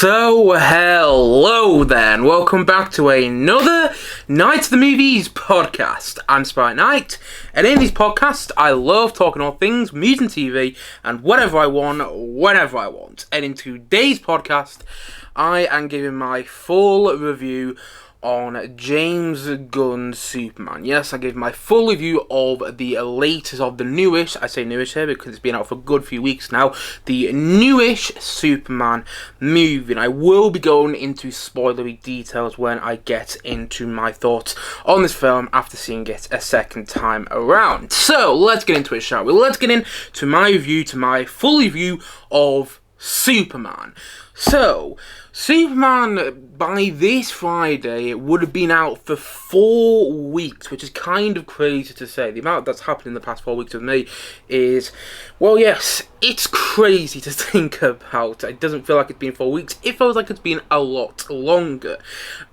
So, hello then, welcome back to another Night of the Movies podcast. I'm Sprite Knight, and in these podcasts, I love talking all things movies and TV, and whatever I want, whenever I want. And in today's podcast, I am giving my full review on James Gunn's Superman. Yes, I gave my full review of the latest of the newish, I say newish here because it's been out for a good few weeks now, the newish Superman movie. And I will be going into spoilery details when I get into my thoughts on this film after seeing it a second time around. So, let's get into it, shall we? Let's get into my review, to my full review of Superman. So, Superman, by this Friday, it would have been out for 4 weeks, which is kind of crazy to say. The amount that's happened in the past 4 weeks with me is, well, yes, it's crazy to think about. It doesn't feel like it's been 4 weeks. It feels like it's been a lot longer.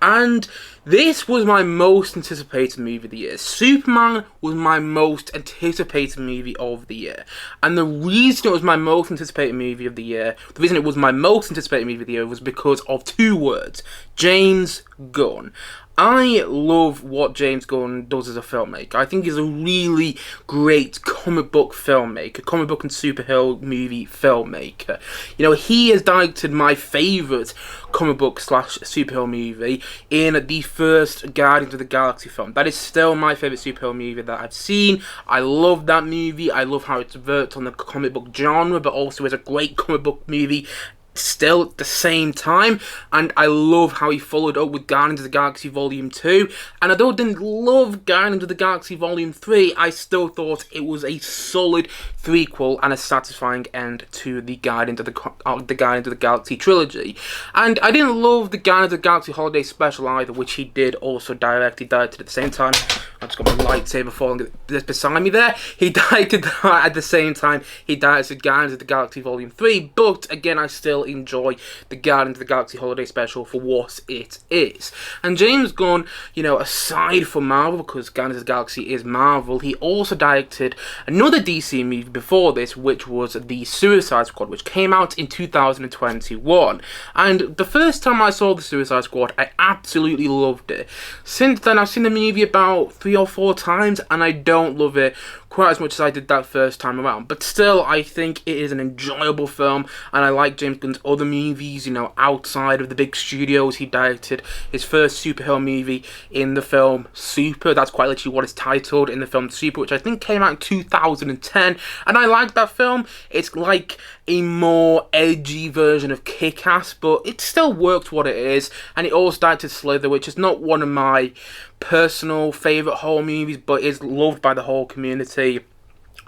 And this was my most anticipated movie of the year. Superman was my most anticipated movie of the year. And the reason it was my most anticipated movie of the year, the reason it was my most anticipated movie of the year was because of 2 words: James Gunn. I love what James Gunn does as a filmmaker. I think he's a really great comic book filmmaker, comic book and superhero movie filmmaker. You know, he has directed my favourite comic book / superhero movie in the first Guardians of the Galaxy film. That is still my favourite superhero movie that I've seen. I love that movie. I love how it's worked on the comic book genre, but also is a great comic book movie still at the same time. And I love how he followed up with Guardians of the Galaxy Volume 2, and although I didn't love Guardians of the Galaxy Volume 3, I still thought it was a solid threequel and a satisfying end to the Guardians of the Galaxy trilogy. And I didn't love the Guardians of the Galaxy Holiday Special either, which he did also direct. He directed at the same time. I've just got my lightsaber falling just beside me there. He directed that at the same time he directed Guardians of the Galaxy Volume 3, but again, I still enjoy the Guardians of the Galaxy Holiday Special for what it is. And James Gunn, you know, aside from Marvel, because Guardians of the Galaxy is Marvel, he also directed another DC movie before this, which was the Suicide Squad, which came out in 2021. And the first time I saw the Suicide Squad, I absolutely loved it. Since then, I've seen the movie about 3 or 4 times, and I don't love it quite as much as I did that first time around. But still, I think it is an enjoyable film, and I like James Gunn's other movies, you know, outside of the big studios. He directed his first superhero movie in the film Super. That's quite literally what it's titled, in the film Super, which I think came out in 2010, and I like that film. It's like a more edgy version of Kick-Ass, but it still works what it is. And it also directed Slither, which is not one of my personal favourite horror movies, but is loved by the whole community.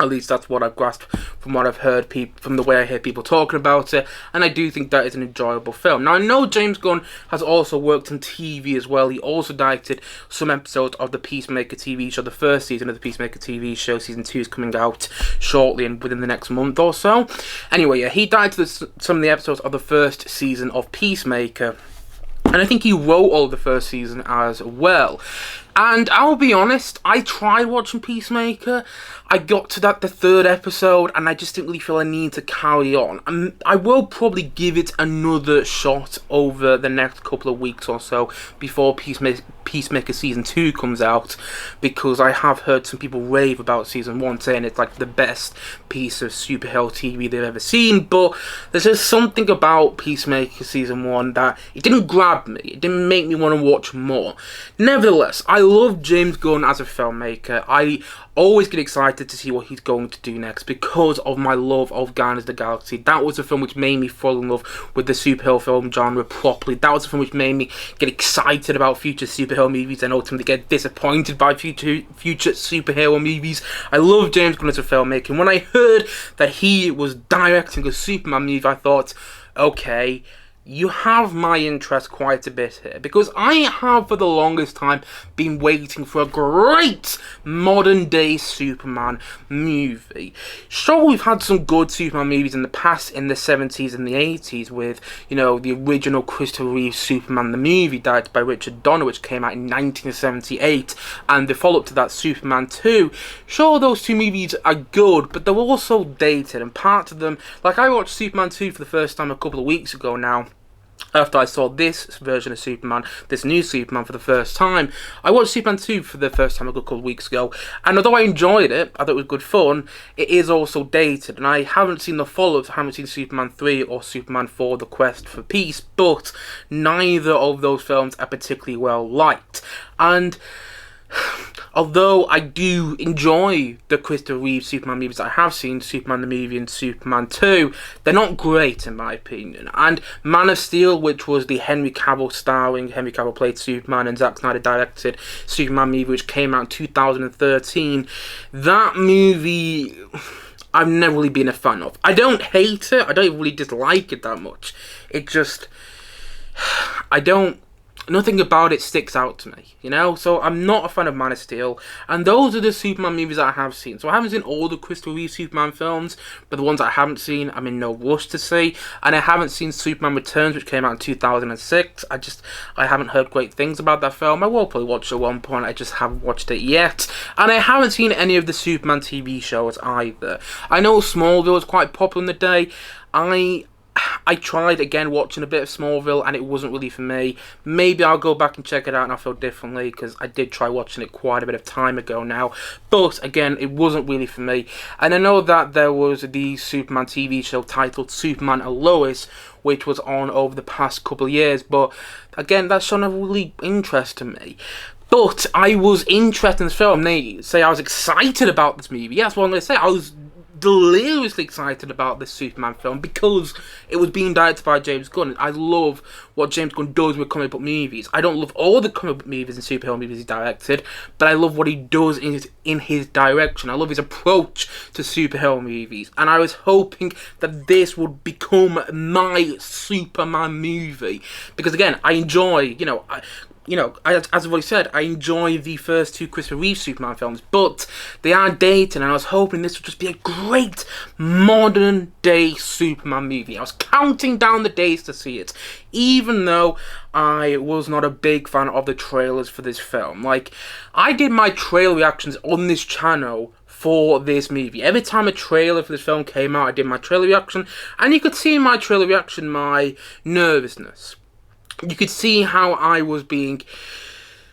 At least that's what I've grasped from what I've heard, from the way I hear people talking about it, and I do think that is an enjoyable film. Now, I know James Gunn has also worked on TV as well. He also directed some episodes of the Peacemaker TV show. The first season of the Peacemaker TV show, season 2, is coming out shortly and within the next month or so. Anyway, yeah, he directed some of the episodes of the first season of Peacemaker, and I think he wrote all of the first season as well. And I'll be honest, I tried watching Peacemaker. I got to the 3rd episode, and I just didn't really feel I need to carry on. And I will probably give it another shot over the next couple of weeks or so before Peacemaker Season 2 comes out, because I have heard some people rave about Season 1, saying it's like the best piece of superhero TV they've ever seen. But there's just something about Peacemaker Season 1 that it didn't grab me. It didn't make me want to watch more. Nevertheless, I love James Gunn as a filmmaker. I always get excited to see what he's going to do next because of my love of Guardians of the Galaxy. That was a film which made me fall in love with the superhero film genre properly. That was a film which made me get excited about future superhero movies and ultimately get disappointed by future superhero movies. I love James Gunn as a filmmaker, and when I heard that he was directing a Superman movie, I thought, okay, you have my interest quite a bit here, because I have for the longest time been waiting for a great modern day Superman movie. Sure, we've had some good Superman movies in the past, in the 70s and the 80s, with, you know, the original Reeve Superman the movie, directed by Richard Donner, which came out in 1978, and the follow-up to that, Superman 2. Sure, those 2 movies are good, but they're also dated, and parts of them, like I watched Superman 2 for the first time a couple of weeks ago now, after I saw this version of Superman, this new Superman for the first time. I watched Superman 2 for the first time a couple of weeks ago, and although I enjoyed it, I thought it was good fun, it is also dated, and I haven't seen the follow-ups. I haven't seen Superman 3 or Superman 4, The Quest for Peace, but neither of those films are particularly well liked. And although I do enjoy the Kryto Reeve Superman movies I have seen, Superman the movie and Superman 2, they're not great in my opinion. And Man of Steel, which was the Henry Cavill played Superman and Zack Snyder directed Superman movie, which came out in 2013, that movie I've never really been a fan of. I don't hate it, I don't really dislike it that much. It just, nothing about it sticks out to me, you know? So I'm not a fan of Man of Steel, and those are the Superman movies that I have seen. So I haven't seen all the Kryto Reeve Superman films, but the ones I haven't seen, I'm in no rush to see. And I haven't seen Superman Returns, which came out in 2006. I haven't heard great things about that film. I will probably watch it at one point, I just haven't watched it yet. And I haven't seen any of the Superman TV shows either. I know Smallville was quite popular in the day. I tried again watching a bit of Smallville and it wasn't really for me. Maybe I'll go back and check it out and I'll feel differently, because I did try watching it quite a bit of time ago now. But again, it wasn't really for me. And I know that there was the Superman TV show titled Superman and Lois, which was on over the past couple of years. But again, that show never really interested me. But I was interested in this film. They say I was excited about this movie. Yeah, that's what I'm going to say. I was deliriously excited about this Superman film because it was being directed by James Gunn. I love what James Gunn does with comic book movies. I don't love all the comic book movies and superhero movies he's directed, but I love what he does in his direction. I love his approach to superhero movies, and I was hoping that this would become my Superman movie, because again, I enjoy, as I've already said, I enjoy the first two Kryto Reeve Superman films, but they are dated, and I was hoping this would just be a great modern day Superman movie. I was counting down the days to see it, even though I was not a big fan of the trailers for this film. Like, I did my trailer reactions on this channel for this movie. Every time a trailer for this film came out, I did my trailer reaction, and you could see in my trailer reaction my nervousness. You could see how I was being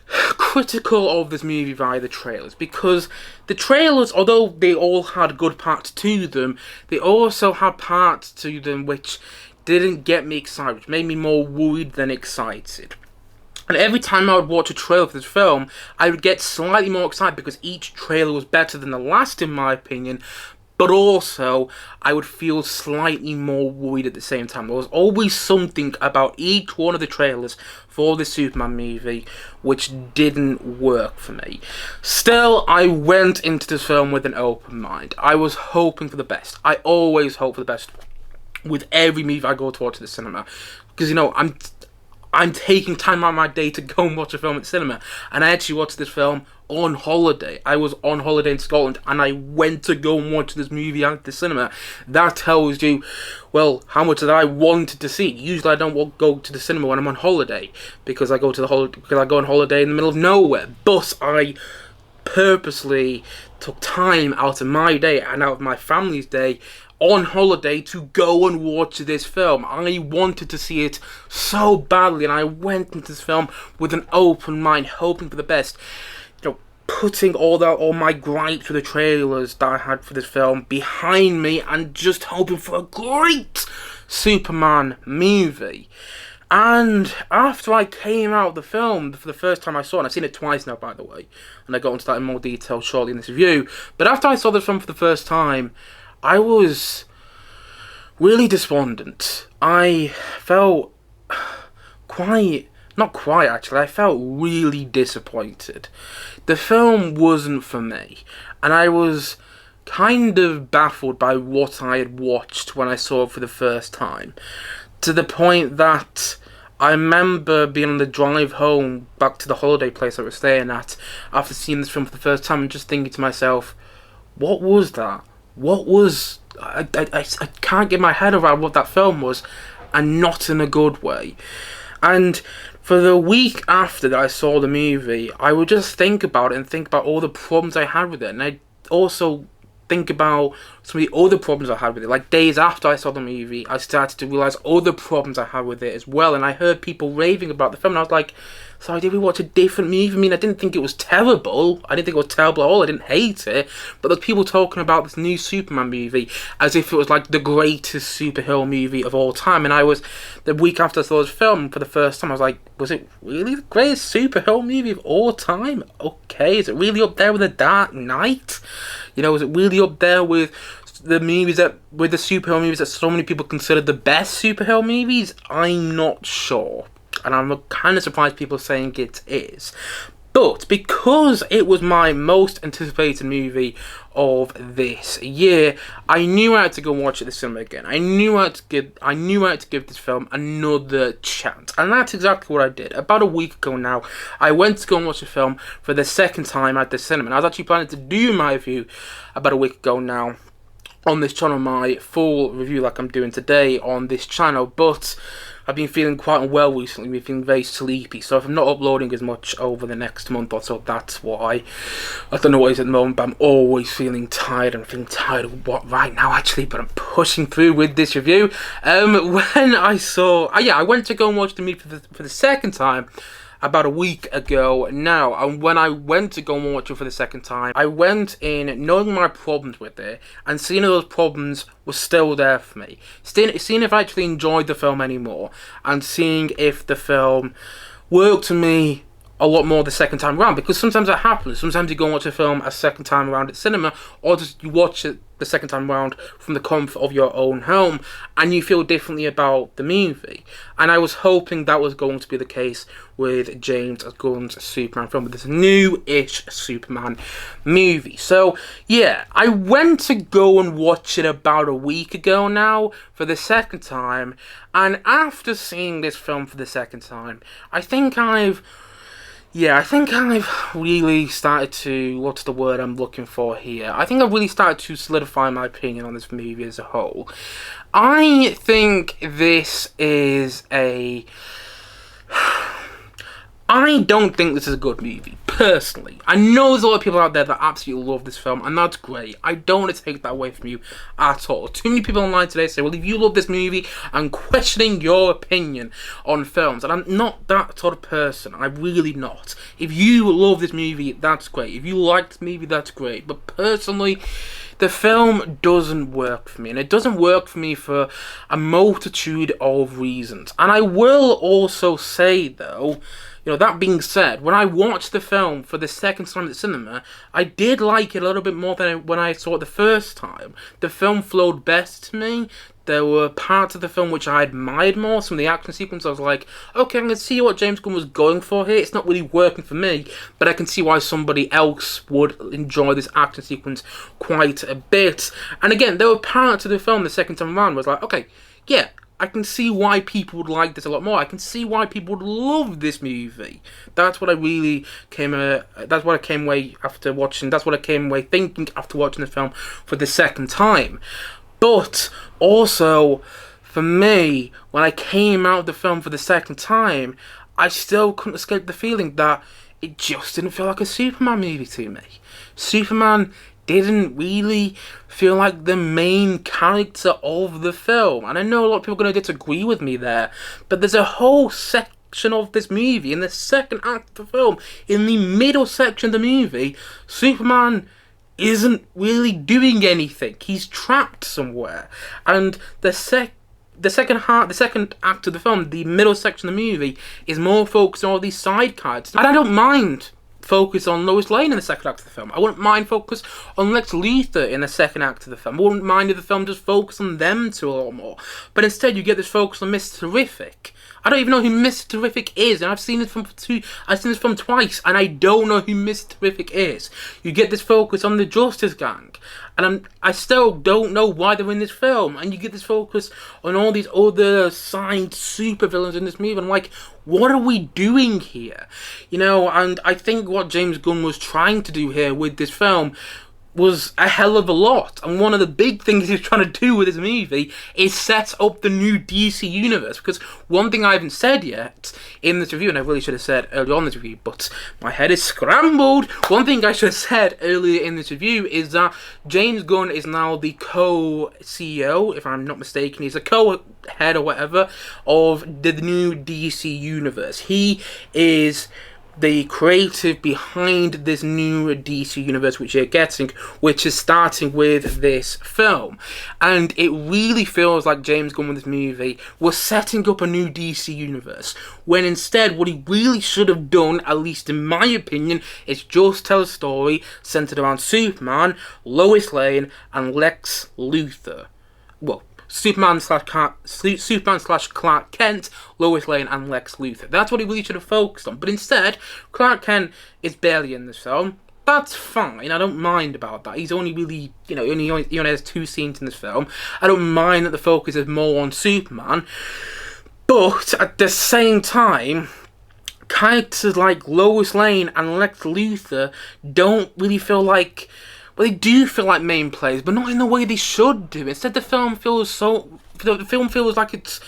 critical of this movie via the trailers, because the trailers, although they all had good parts to them, they also had parts to them which didn't get me excited, which made me more worried than excited. And every time I would watch a trailer for this film, I would get slightly more excited because each trailer was better than the last, in my opinion. But also, I would feel slightly more worried at the same time. There was always something about each one of the trailers for the Superman movie which didn't work for me. Still, I went into this film with an open mind. I was hoping for the best. I always hope for the best with every movie I go to watch at the cinema. Because, I'm taking time out of my day to go and watch a film at the cinema. And I actually watched this film on holiday. I was on holiday in Scotland and I went to go and watch this movie at the cinema. That tells you, well, how much that I wanted to see. Usually I don't go to the cinema when I'm on holiday, because I go on holiday in the middle of nowhere. But I purposely took time out of my day and out of my family's day on holiday to go and watch this film. I wanted to see it so badly, and I went into this film with an open mind, hoping for the best. Putting all my gripes with the trailers that I had for this film behind me and just hoping for a great Superman movie. And after I came out of the film for the first time I saw it, and I've seen it twice now, by the way, and I got into that in more detail shortly in this review, but after I saw this film for the first time, I was really despondent. I felt I felt really disappointed. The film wasn't for me, and I was kind of baffled by what I had watched when I saw it for the first time, to the point that I remember being on the drive home back to the holiday place I was staying at after seeing this film for the first time and just thinking to myself, what was that? I can't get my head around what that film was, and not in a good way. And for the week after that I saw the movie, I would just think about it and think about all the problems I had with it. And I also think about some of the other problems I had with it. Like, days after I saw the movie, I started to realise other problems I had with it as well. And I heard people raving about the film, and I was like, so did we watch a different movie? I mean, I didn't think it was terrible. I didn't think it was terrible at all. I didn't hate it. But there's people talking about this new Superman movie as if it was like the greatest superhero movie of all time. And I was, the week after I saw this film for the first time, I was like, was it really the greatest superhero movie of all time? Okay, is it really up there with The Dark Knight? You know, is it really up there with the movies with the superhero movies that so many people consider the best superhero movies? I'm not sure. And I'm kind of surprised people are saying it is. But because it was my most anticipated movie of this year, I knew I had to go watch it at the cinema again. I knew I had to give this film another chance. And that's exactly what I did. About a week ago now, I went to go and watch the film for the second time at the cinema. And I was actually planning to do my review about a week ago now on this channel, my full review like I'm doing today on this channel, but I've been feeling quite unwell recently. I've been feeling very sleepy, so if I'm not uploading as much over the next month or so, that's why. I don't know what it is at the moment, but I'm always feeling tired. I'm feeling tired of what right now actually, but I'm pushing through with this review. When I saw, I went to go and watch the movie for the second time about a week ago now, and when I went to go and watch it for the second time, I went in knowing my problems with it, and seeing those problems were still there for me. Seeing if I actually enjoyed the film anymore, and seeing if the film worked for me a lot more the second time around, because sometimes that happens. Sometimes you go and watch a film a second time around at cinema, or just you watch it the second time around from the comfort of your own home, and you feel differently about the movie. And I was hoping that was going to be the case with James Gunn's Superman film, with this new-ish Superman movie. So yeah, I went to go and watch it about a week ago now for the second time, and after seeing this film for the second time, I think I've really started to, what's the word I'm looking for here? I think I've really started to solidify my opinion on this movie as a whole. I think this is I don't think this is a good movie, personally. I know there's a lot of people out there that absolutely love this film, and that's great. I don't want to take that away from you at all. Too many people online today say, well, if you love this movie, I'm questioning your opinion on films. And I'm not that sort of person. I'm really not. If you love this movie, that's great. If you like this movie, that's great. But personally, the film doesn't work for me, and it doesn't work for me for a multitude of reasons. And I will also say, though, you know, that being said, when I watched the film for the second time at the cinema, I did like it a little bit more than when I saw it the first time. The film flowed best to me. There were parts of the film which I admired more. Some of the action sequences, I was like, okay, I can see what James Gunn was going for here. It's not really working for me, but I can see why somebody else would enjoy this action sequence quite a bit. And again, there were parts of the film the second time around where I was like, okay, yeah, I can see why people would like this a lot more. I can see why people would love this movie. That's what I really came. That's what I came away after watching. That's what I came away thinking after watching the film for the second time. But also, for me, when I came out of the film for the second time, I still couldn't escape the feeling that it just didn't feel like a Superman movie to me. Superman didn't really feel like the main character of the film. And I know a lot of people are going to disagree with me there, but there's a whole section of this movie, in the second act of the film, in the middle section of the movie, Superman isn't really doing anything. He's trapped somewhere. And the second act of the film, the middle section of the movie, is more focused on all these side characters. And I don't mind focus on Lois Lane in the second act of the film. I wouldn't mind focus on Lex Luthor in the second act of the film. I wouldn't mind if the film just focused on them two a lot more. But instead you get this focus on Mr. Terrific. I don't even know who Mr. Terrific is, and I've seen this film twice, and I don't know who Mr. Terrific is. You get this focus on the Justice Gang, and I still don't know why they're in this film. And you get this focus on all these other side supervillains in this movie. And I'm like, what are we doing here? You know, and I think what James Gunn was trying to do here with this film was a hell of a lot, and one of the big things he's trying to do with this movie is set up the new DC universe. Because one thing I haven't said yet in this review, and I really should have said earlier on in this review, but my head is scrambled. One thing I should have said earlier in this review is that James Gunn is now the co-CEO, if I'm not mistaken. He's a co-head or whatever of the new DC universe. He is the creative behind this new DC universe which you're getting, which is starting with this film. And it really feels like James Gunn with this movie was setting up a new DC universe, when instead what he really should have done, at least in my opinion, is just tell a story centered around Superman, Lois Lane and Lex Luthor. Well, Superman slash Clark Kent, Lois Lane and Lex Luthor. That's what he really should have focused on. But instead, Clark Kent is barely in this film. That's fine. I don't mind about that. He's only really, he only has 2 scenes in this film. I don't mind that the focus is more on Superman. But at the same time, characters like Lois Lane and Lex Luthor don't really feel like... Well, they do feel like main players, but not in the way they should do. Instead, the film feels like it's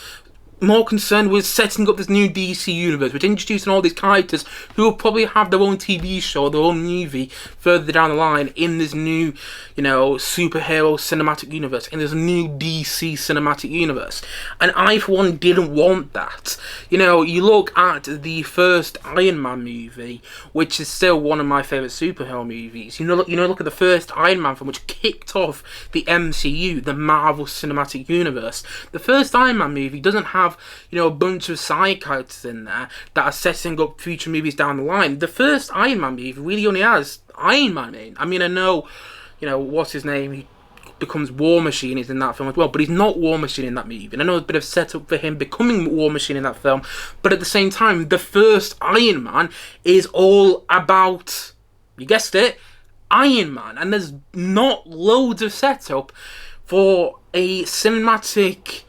more concerned with setting up this new DC universe, which introducing all these characters who will probably have their own TV show, their own movie further down the line in this new, superhero cinematic universe, in this new DC cinematic universe. And I, for one, didn't want that. You look at the first Iron Man movie, which is still one of my favourite superhero movies. Look at the first Iron Man film, which kicked off the MCU, the Marvel Cinematic Universe. The first Iron Man movie doesn't have a bunch of side characters in there that are setting up future movies down the line. The first Iron Man movie really only has Iron Man in. I mean, I know, what's his name? He becomes War Machine is in that film as well, but he's not War Machine in that movie. And I know there's a bit of setup for him becoming War Machine in that film, but at the same time, the first Iron Man is all about, you guessed it, Iron Man. And there's not loads of setup for a superhero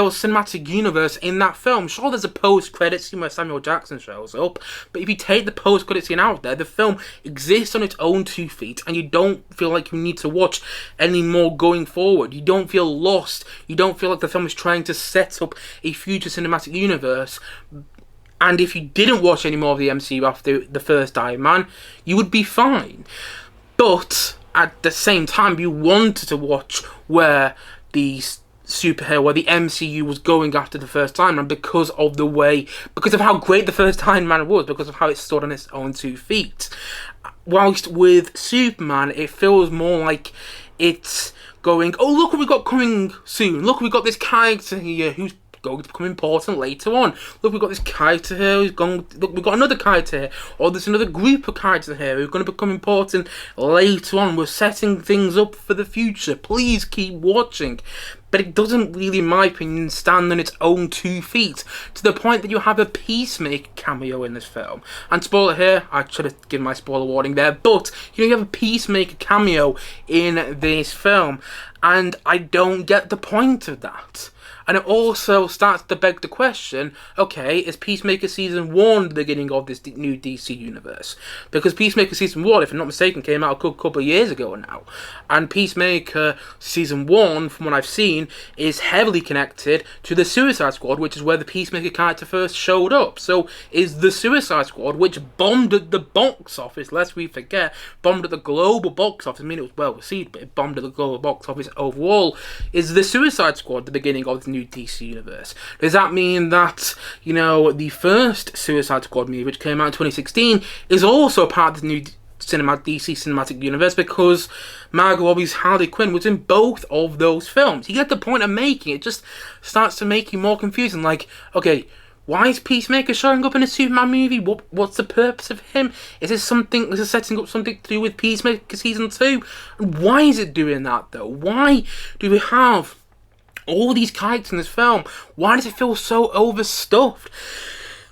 cinematic universe in that film. Sure, there's a post-credit scene where Samuel Jackson shows up, but if you take the post-credit scene out there, the film exists on its own 2 feet, and you don't feel like you need to watch any more going forward. You don't feel lost. You don't feel like the film is trying to set up a future cinematic universe. And if you didn't watch any more of the MCU after the first Iron Man, you would be fine. But at the same time, you wanted to watch where the MCU was going after the first Iron Man because of how great the first Iron Man was, because of how it stood on its own 2 feet. Whilst with Superman, it feels more like it's going, oh, look what we got coming soon. Look, we got this character here who's going to become important later on. Look, we've got this character here who's going... Look, we've got another character here. Or there's another group of characters here who are going to become important later on. We're setting things up for the future. Please keep watching. But it doesn't really, in my opinion, stand on its own 2 feet, to the point that you have a Peacemaker cameo in this film. And spoiler here, I should have given my spoiler warning there, but you have a Peacemaker cameo in this film, and I don't get the point of that. And it also starts to beg the question, okay, is Peacemaker Season 1 the beginning of this new DC universe? Because Peacemaker Season 1, if I'm not mistaken, came out a good couple of years ago now. And Peacemaker Season 1, from what I've seen, is heavily connected to the Suicide Squad, which is where the Peacemaker character first showed up. So is the Suicide Squad, which bombed at the box office, lest we forget, bombed at the global box office, I mean it was well received, but it bombed at the global box office overall, is the Suicide Squad the beginning of the new DC universe? Does that mean that, the first Suicide Squad movie, which came out in 2016, is also part of the new DC cinematic universe, because Margot Robbie's Harley Quinn was in both of those films? You get the point I'm making. It just starts to make you more confusing. Like, okay, why is Peacemaker showing up in a Superman movie? What's the purpose of him? Is this setting up something to do with Peacemaker Season 2? And why is it doing that, though? Why do we have all these characters in this film? Why does it feel so overstuffed?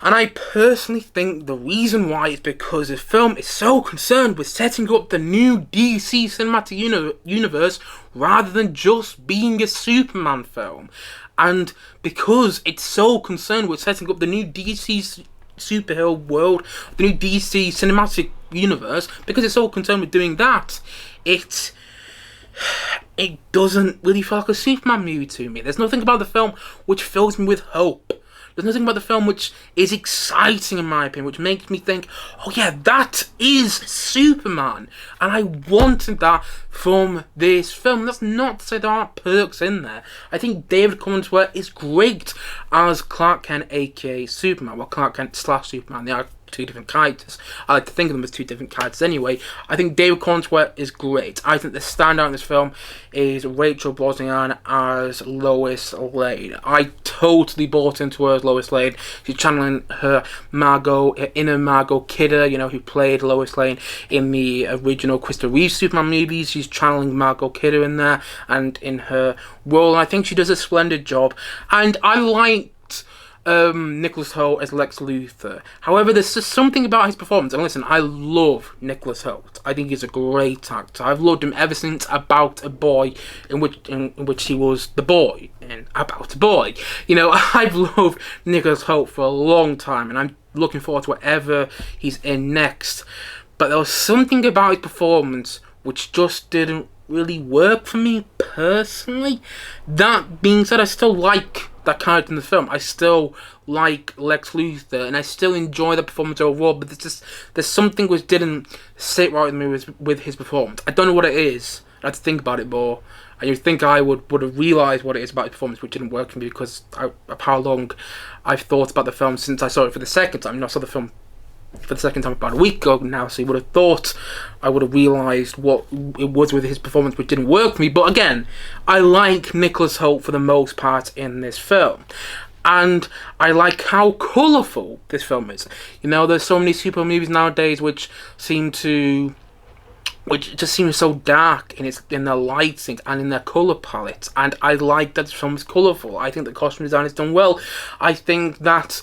And I personally think the reason why is because the film is so concerned with setting up the new DC cinematic universe rather than just being a Superman film. And because it's so concerned with setting up the new DC superhero world, the new DC cinematic universe, because it's all concerned with doing that, it doesn't really feel like a Superman movie to me. There's nothing about the film which fills me with hope. There's nothing about the film which is exciting, in my opinion, which makes me think, oh yeah, that is Superman. And I wanted that from this film. That's not to say there aren't perks in there. I think David Cornsworth is great as Clark Kent, aka Superman. Well, Clark Kent / Superman, they are two different characters. I like to think of them as two different characters anyway. I think David Cornsworth is great. I think the standout in this film is Rachel Brosnahan as Lois Lane. I totally bought into her as Lois Lane. She's channeling her inner Margot Kidder, who played Lois Lane in the original Reeve Superman movies. She's channeling Margot Kidder in there and in her role. And I think she does a splendid job. And I liked Nicholas Hoult as Lex Luthor. However, there's just something about his performance. And listen, I love Nicholas Hoult. I think he's a great actor. I've loved him ever since About a Boy, in which he was the boy in About a Boy. I've loved Nicholas Hoult for a long time, and I'm looking forward to whatever he's in next. But there was something about his performance which just didn't really work for me personally. That being said, I still like that character in the film. I still like Lex Luthor, and I still enjoy the performance overall, but there's something which didn't sit right with me with his performance. I don't know what it is. I had to think about it more. And you'd think I would have realised what it is about his performance, which didn't work for me because of how long I've thought about the film since I saw it for the second time. I saw the film for the second time about a week ago now, so you would have thought I would have realised what it was with his performance which didn't work for me. But again, I like Nicholas Hoult for the most part in this film. And I like how colourful this film is. There's so many superhero movies nowadays which just seems so dark in their lighting and in their colour palette. And I like that this film is colourful. I think the costume design is done well. I think that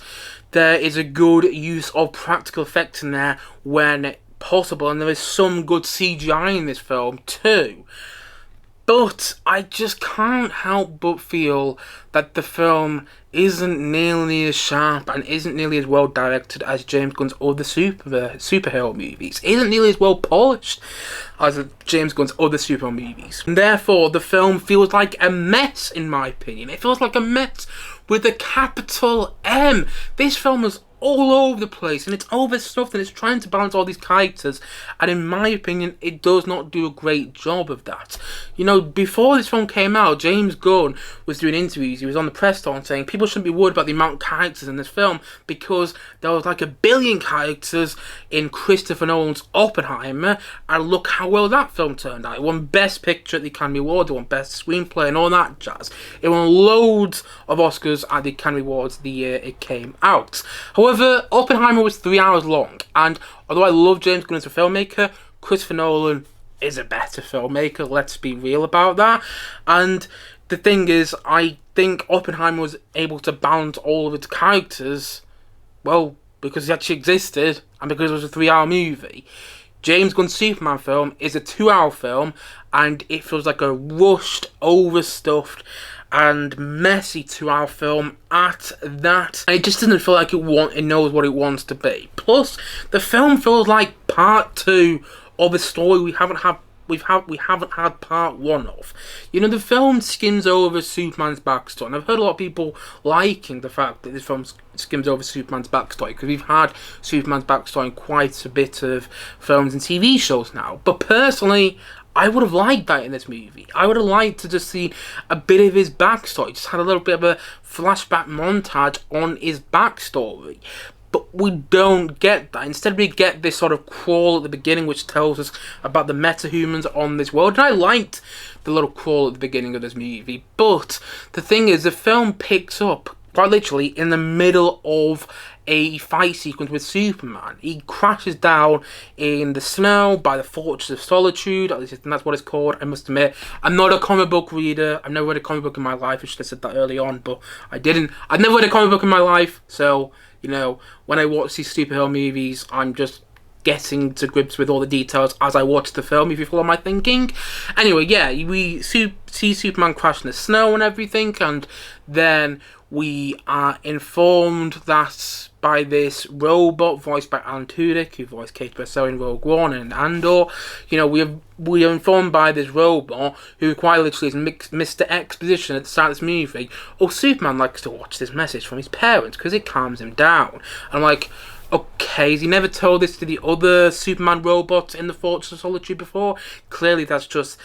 there is a good use of practical effects in there when possible, and there is some good CGI in this film too. But I just can't help but feel that the film isn't nearly as sharp and isn't nearly as well directed as James Gunn's other superhero movies. It isn't nearly as well polished as James Gunn's other superhero movies. And therefore, the film feels like a mess, in my opinion. It feels like a mess with a capital M. This film is all over the place, and it's overstuffed, and it's trying to balance all these characters, and in my opinion, it does not do a great job of that. Before this film came out, James Gunn was doing interviews. He was on the press tour saying people shouldn't be worried about the amount of characters in this film because there was like 1 billion characters in Christopher Nolan's Oppenheimer, and look how well that film turned out. It won Best Picture at the Academy Awards, it won Best Screenplay and all that jazz. It won loads of Oscars at the Academy Awards the year it came out. However, Oppenheimer was 3 hours long, and although I love James Gunn as a filmmaker, Christopher Nolan is a better filmmaker, let's be real about that. And the thing is, I think Oppenheimer was able to balance all of its characters, well, because he actually existed, and because it was a 3-hour movie. James Gunn's Superman film is a 2-hour film, and it feels like a rushed, overstuffed, and messy 2-hour film at that. And it just doesn't feel like it knows what it wants to be. Plus, the film feels like part 2 of a story we haven't had part 1 of. The film skims over Superman's backstory, and I've heard a lot of people liking the fact that this film skims over Superman's backstory, because we've had Superman's backstory in quite a bit of films and TV shows now. But personally, I would have liked that in this movie. I would have liked to just see a bit of his backstory, just had a little bit of a flashback montage on his backstory. But we don't get that. Instead, we get this sort of crawl at the beginning, which tells us about the metahumans on this world. And I liked the little crawl at the beginning of this movie. But the thing is, the film picks up, quite literally, in the middle of a fight sequence with Superman. He crashes down in the snow by the Fortress of Solitude, at least that's what it's called. I must admit, I'm not a comic book reader. I've never read a comic book in my life. I should have said that early on, but I didn't. I've never read a comic book in my life, so when I watch these superhero movies, I'm just getting to grips with all the details as I watch the film, if you follow my thinking. Anyway, yeah, we see Superman crash in the snow and everything, and then we are informed that by this robot voiced by Alan Tudyk, who voiced Kate Bessel in Rogue One and Andor. We are informed by this robot, who quite literally is Mr. Exposition at the start of this movie. Oh, Superman likes to watch this message from his parents because it calms him down. And I'm like, okay, has he never told this to the other Superman robots in the Fortress of Solitude before? Clearly that's just,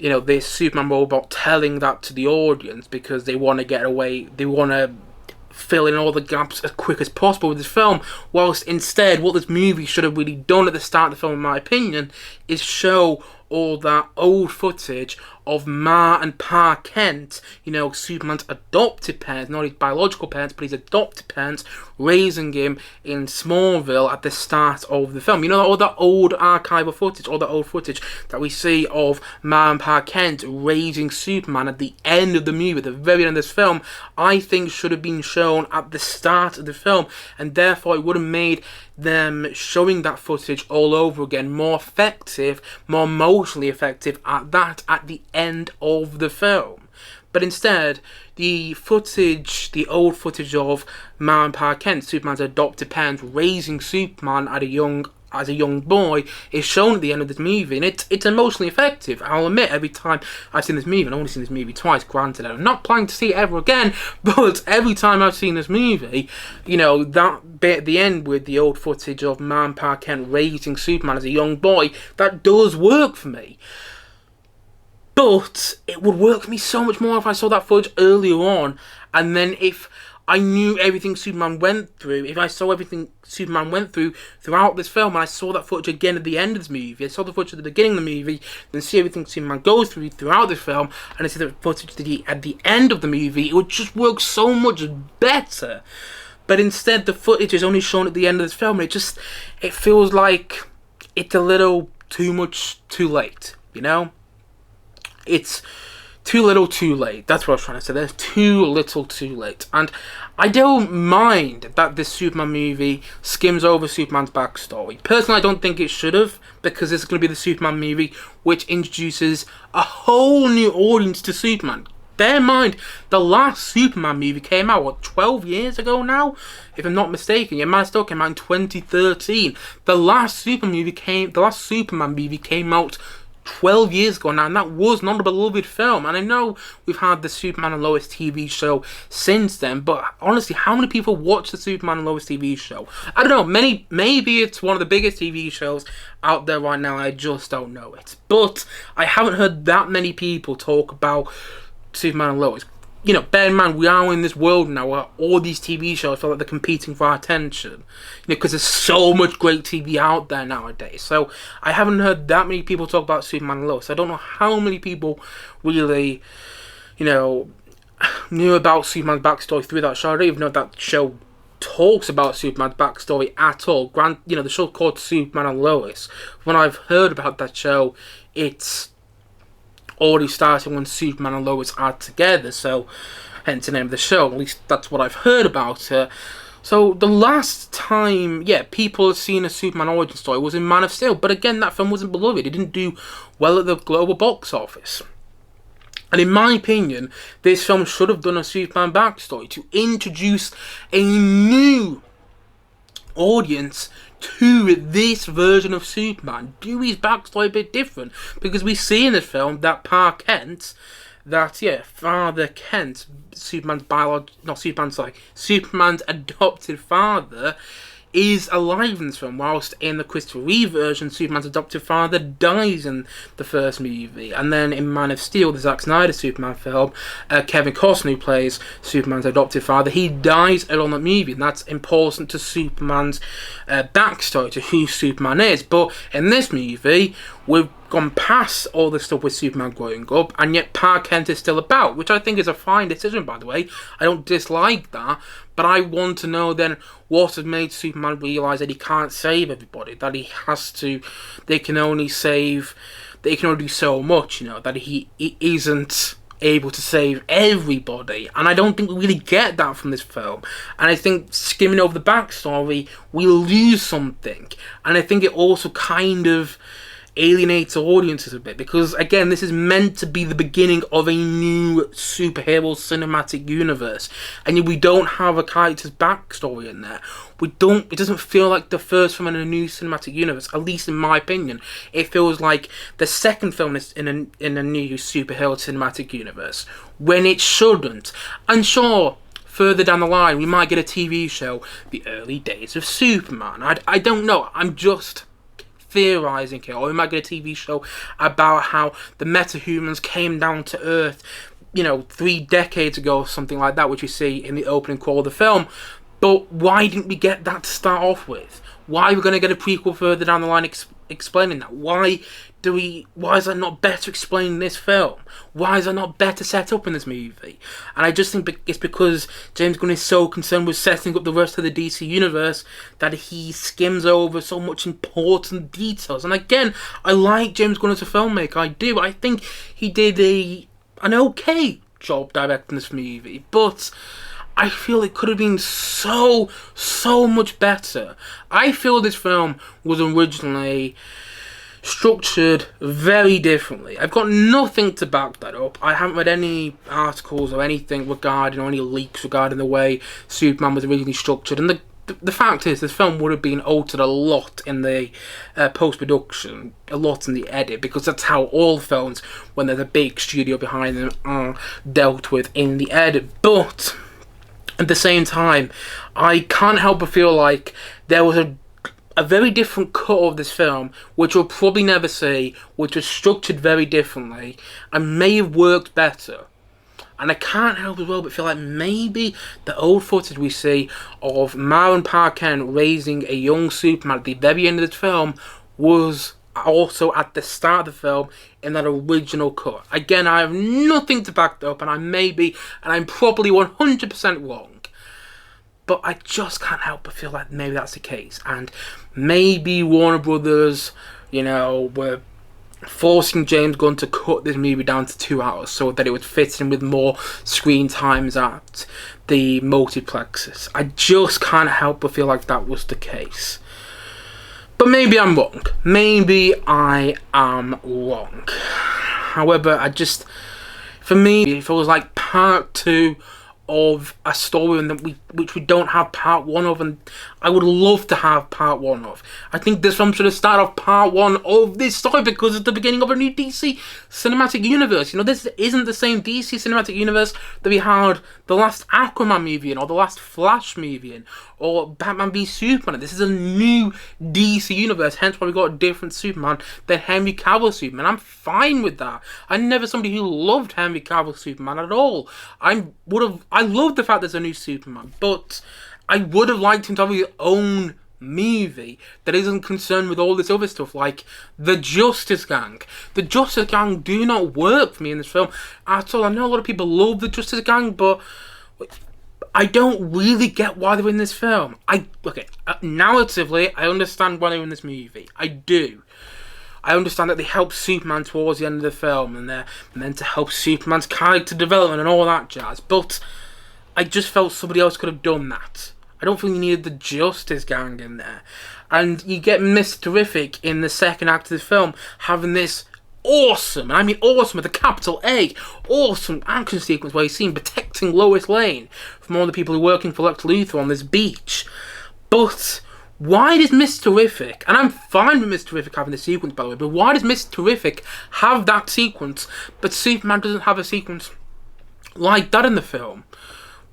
this Superman robot telling that to the audience because they want to get away, they want to fill in all the gaps as quick as possible with this film, whilst instead what this movie should have really done at the start of the film, in my opinion, is show all that old footage of Ma and Pa Kent, Superman's adopted parents, not his biological parents, but his adopted parents, raising him in Smallville at the start of the film. All that old archival footage, all that old footage that we see of Ma and Pa Kent raising Superman at the end of the movie, at the very end of this film, I think should have been shown at the start of the film, and therefore it would have made them showing that footage all over again more effective, more emotionally effective at the end of the film. But instead, the old footage of Ma and Pa Kent, Superman's adopted parents, raising Superman as a young boy, is shown at the end of this movie, and it's emotionally effective. I'll admit, every time I've seen this movie, and I've only seen this movie twice, granted, I'm not planning to see it ever again, but every time I've seen this movie, that bit at the end with the old footage of Ma and Pa Kent raising Superman as a young boy, that does work for me. But it would work for me so much more if I saw that footage earlier on, and then if I knew everything Superman went through, if I saw everything Superman went through throughout this film, and I saw that footage again at the end of this movie, I saw the footage at the beginning of the movie, then see everything Superman goes through throughout this film, and I see the footage at the end of the movie, it would just work so much better. But instead, the footage is only shown at the end of this film, and it feels like it's a little too much too late, It's too little too late. That's what I was trying to say. There's too little too late. And I don't mind that this Superman movie skims over Superman's backstory. Personally, I don't think it should have, because this is going to be the Superman movie which introduces a whole new audience to Superman. Bear in mind, the last Superman movie came out, 12 years ago now? If I'm not mistaken. Yeah, Man Still came out in 2013. The last Superman movie came out 12 years ago now, and that was not a beloved film. And I know we've had the Superman and Lois TV show since then, but honestly, how many people watch the Superman and Lois TV show? I don't know, maybe it's one of the biggest TV shows out there right now, I just don't know it. But I haven't heard that many people talk about Superman and Lois. Bear in mind, we are in this world now where all these TV shows feel like they're competing for our attention. Because there's so much great TV out there nowadays. So I haven't heard that many people talk about Superman and Lois. I don't know how many people really, knew about Superman's backstory through that show. I don't even know if that show talks about Superman's backstory at all. The show's called Superman and Lois. When I've heard about that show, it's already starting when Superman and Lois are together, so hence the name of the show. At least that's what I've heard about her. So the last time, people have seen a Superman origin story was in Man of Steel, but again, that film wasn't beloved. It didn't do well at the global box office. And in my opinion, this film should have done a Superman backstory to introduce a new audience to this version of Superman. Do his backstory a bit different, because we see in this film that Father Kent, Superman's adopted father, is alive in this film, whilst in the Christopher Reeve version, Superman's adopted father dies in the first movie. And then in Man of Steel, the Zack Snyder Superman film, Kevin Costner, who plays Superman's adopted father, he dies along that movie, and that's important to Superman's backstory, to who Superman is. But in this movie, we've gone past all the stuff with Superman growing up, and yet Park Kent is still about, which I think is a fine decision, by the way. I don't dislike that, but I want to know then what has made Superman realise that he can't save everybody, that they can only do so much, that he isn't able to save everybody, and I don't think we really get that from this film. And I think skimming over the backstory, we lose something, and I think it also kind of alienates audiences a bit, because again, this is meant to be the beginning of a new superhero cinematic universe, and we don't have a character's backstory in there. It doesn't feel like the first film in a new cinematic universe, at least in my opinion. It feels like the second film is in a new superhero cinematic universe, when it shouldn't. And sure, further down the line we might get a TV show, The Early Days of Superman. I don't know, I'm just theorizing here. Or we might get a TV show about how the metahumans came down to Earth, 3 decades ago, or something like that, which you see in the opening crawl of the film. But why didn't we get that to start off with? Why are we going to get a prequel further down the line explaining that? Why is that not better explained in this film? Why is that not better set up in this movie? And I just think it's because James Gunn is so concerned with setting up the rest of the DC universe that he skims over so much important details. And again, I like James Gunn as a filmmaker, I do. I think he did an okay job directing this movie, but I feel it could have been so much better. I feel this film was originally structured very differently. I've got nothing to back that up. I haven't read any articles or anything regarding, or any leaks regarding the way Superman was originally structured. And the fact is, this film would have been altered a lot in the post-production, a lot in the edit, because that's how all films, when there's a big studio behind them, are dealt with in the edit. But at the same time, I can't help but feel like there was a very different cut of this film, which we'll probably never see, which was structured very differently, and may have worked better. And I can't help as well but feel like maybe the old footage we see of Mara and Pa Kent raising a young Superman at the very end of the film was also at the start of the film in that original cut. Again, I have nothing to back that up, and I'm probably 100% wrong. But I just can't help but feel like maybe that's the case. And maybe Warner Brothers, were forcing James Gunn to cut this movie down to 2 hours so that it would fit in with more screen times at the multiplexes. I just can't help but feel like that was the case. But maybe I'm wrong. Maybe I am wrong. However, for me, it feels like part 2 of a story which we don't have part 1 of, and I would love to have part 1 of. I think this film should have started off part 1 of this story, because it's the beginning of a new DC cinematic universe. This isn't the same DC cinematic universe that we had the last Aquaman movie in, or the last Flash movie in, or Batman v Superman. This is a new DC universe, hence why we got a different Superman than Henry Cavill Superman. I'm fine with that. I'm never somebody who loved Henry Cavill Superman at all. I love the fact there's a new Superman, but I would have liked him to have his own movie that isn't concerned with all this other stuff, like the Justice Gang. The Justice Gang do not work for me in this film at all. I know a lot of people love the Justice Gang, but I don't really get why they're in this film. Narratively, I understand why they're in this movie. I do. I understand that they help Superman towards the end of the film, and they're meant to help Superman's character development and all that jazz, but I just felt somebody else could have done that. I don't think you needed the Justice Gang in there. And you get Mr. Terrific in the second act of the film having this awesome, and I mean awesome with a capital A, awesome action sequence where he's seen protecting Lois Lane from all the people who are working for Lex Luthor on this beach. But why does Mr. Terrific, and I'm fine with Mr. Terrific having the sequence by the way, but why does Mr. Terrific have that sequence, but Superman doesn't have a sequence like that in the film?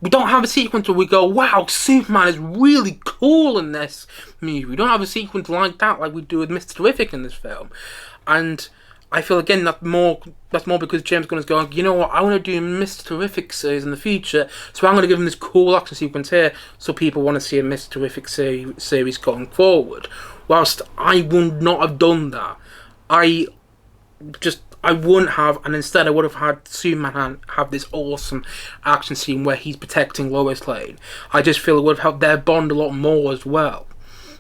We don't have a sequence where we go, wow, Superman is really cool in this movie. We don't have a sequence like that like we do with Mr. Terrific in this film. And I feel, again, that's more because James Gunn is going, you know what, I want to do a Mr. Terrific series in the future, so I'm going to give him this cool action sequence here so people want to see a Mr. Terrific series going forward. Whilst I would not have done that. I wouldn't have, and instead I would have had Superman have this awesome action scene where he's protecting Lois Lane. I just feel it would have helped their bond a lot more as well.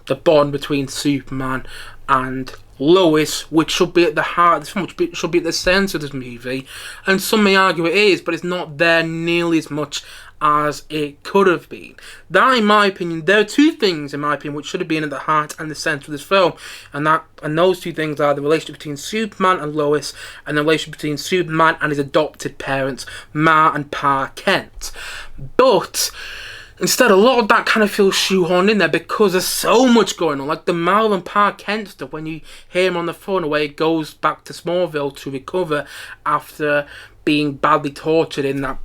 The bond between Superman and Lois, which should be at the heart, which should be at the centre of this movie, and some may argue it is, but it's not there nearly as much as it could have been. That, in my opinion, there are two things, in my opinion, which should have been at the heart and the centre of this film, and those two things are the relationship between Superman and Lois, and the relationship between Superman and his adopted parents, Ma and Pa Kent. But instead, a lot of that kind of feels shoehorned in there because there's so much going on. Like the Mal and Pa Kent stuff, when you hear him on the phone, where he goes back to Smallville to recover after being badly tortured in that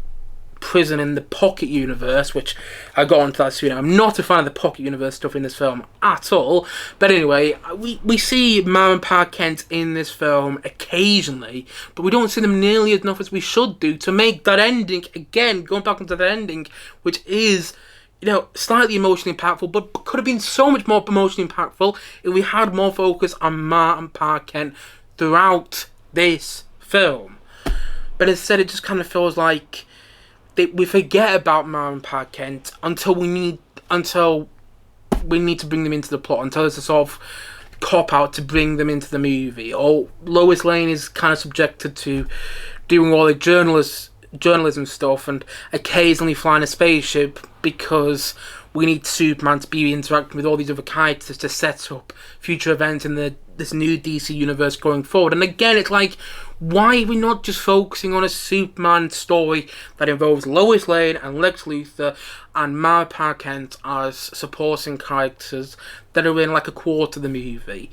prison in the Pocket Universe, which I got onto that soon. I'm not a fan of the Pocket Universe stuff in this film at all. But anyway, we see Ma and Pa Kent in this film occasionally, but we don't see them nearly as enough as we should do to make that ending, again, going back into that ending, which is, you know, slightly emotionally impactful, but could have been so much more emotionally impactful if we had more focus on Ma and Pa Kent throughout this film. But instead, it just kind of feels like we forget about Ma and Pa Kent until we need to bring them into the plot, until it's a sort of cop out to bring them into the movie. Or Lois Lane is kind of subjected to doing all the journalism stuff and occasionally flying a spaceship because we need Superman to be interacting with all these other characters to set up future events in this new DC universe going forward. And again, it's like, why are we not just focusing on a Superman story that involves Lois Lane and Lex Luthor and Ma Pa Kent as supporting characters that are in like a quarter of the movie?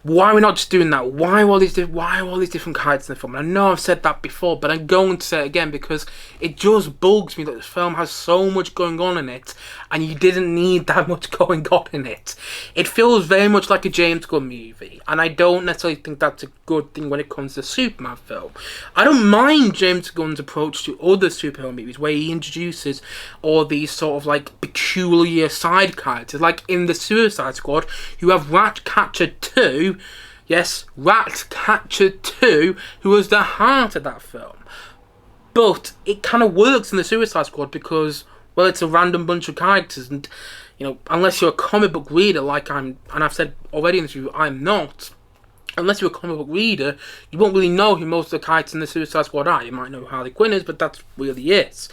Why are we not just doing that? Why are all these different characters in the film? And I know I've said that before, but I'm going to say it again because it just bugs me that this film has so much going on in it, and you didn't need that much going on in it. It feels very much like a James Gunn movie, and I don't necessarily think that's a good thing when it comes to a Superman film. I don't mind James Gunn's approach to other superhero movies, where he introduces all these sort of like peculiar side characters, like in the Suicide Squad, you have Ratcatcher 2. Yes, Ratcatcher 2, who was the heart of that film. But it kind of works in the Suicide Squad because, well, it's a random bunch of characters, and, you know, unless you're a comic book reader like and I've said already in this review, I'm not. Unless you're a comic book reader, you won't really know who most of the characters in the Suicide Squad are. You might know who Harley Quinn is, but that's really it.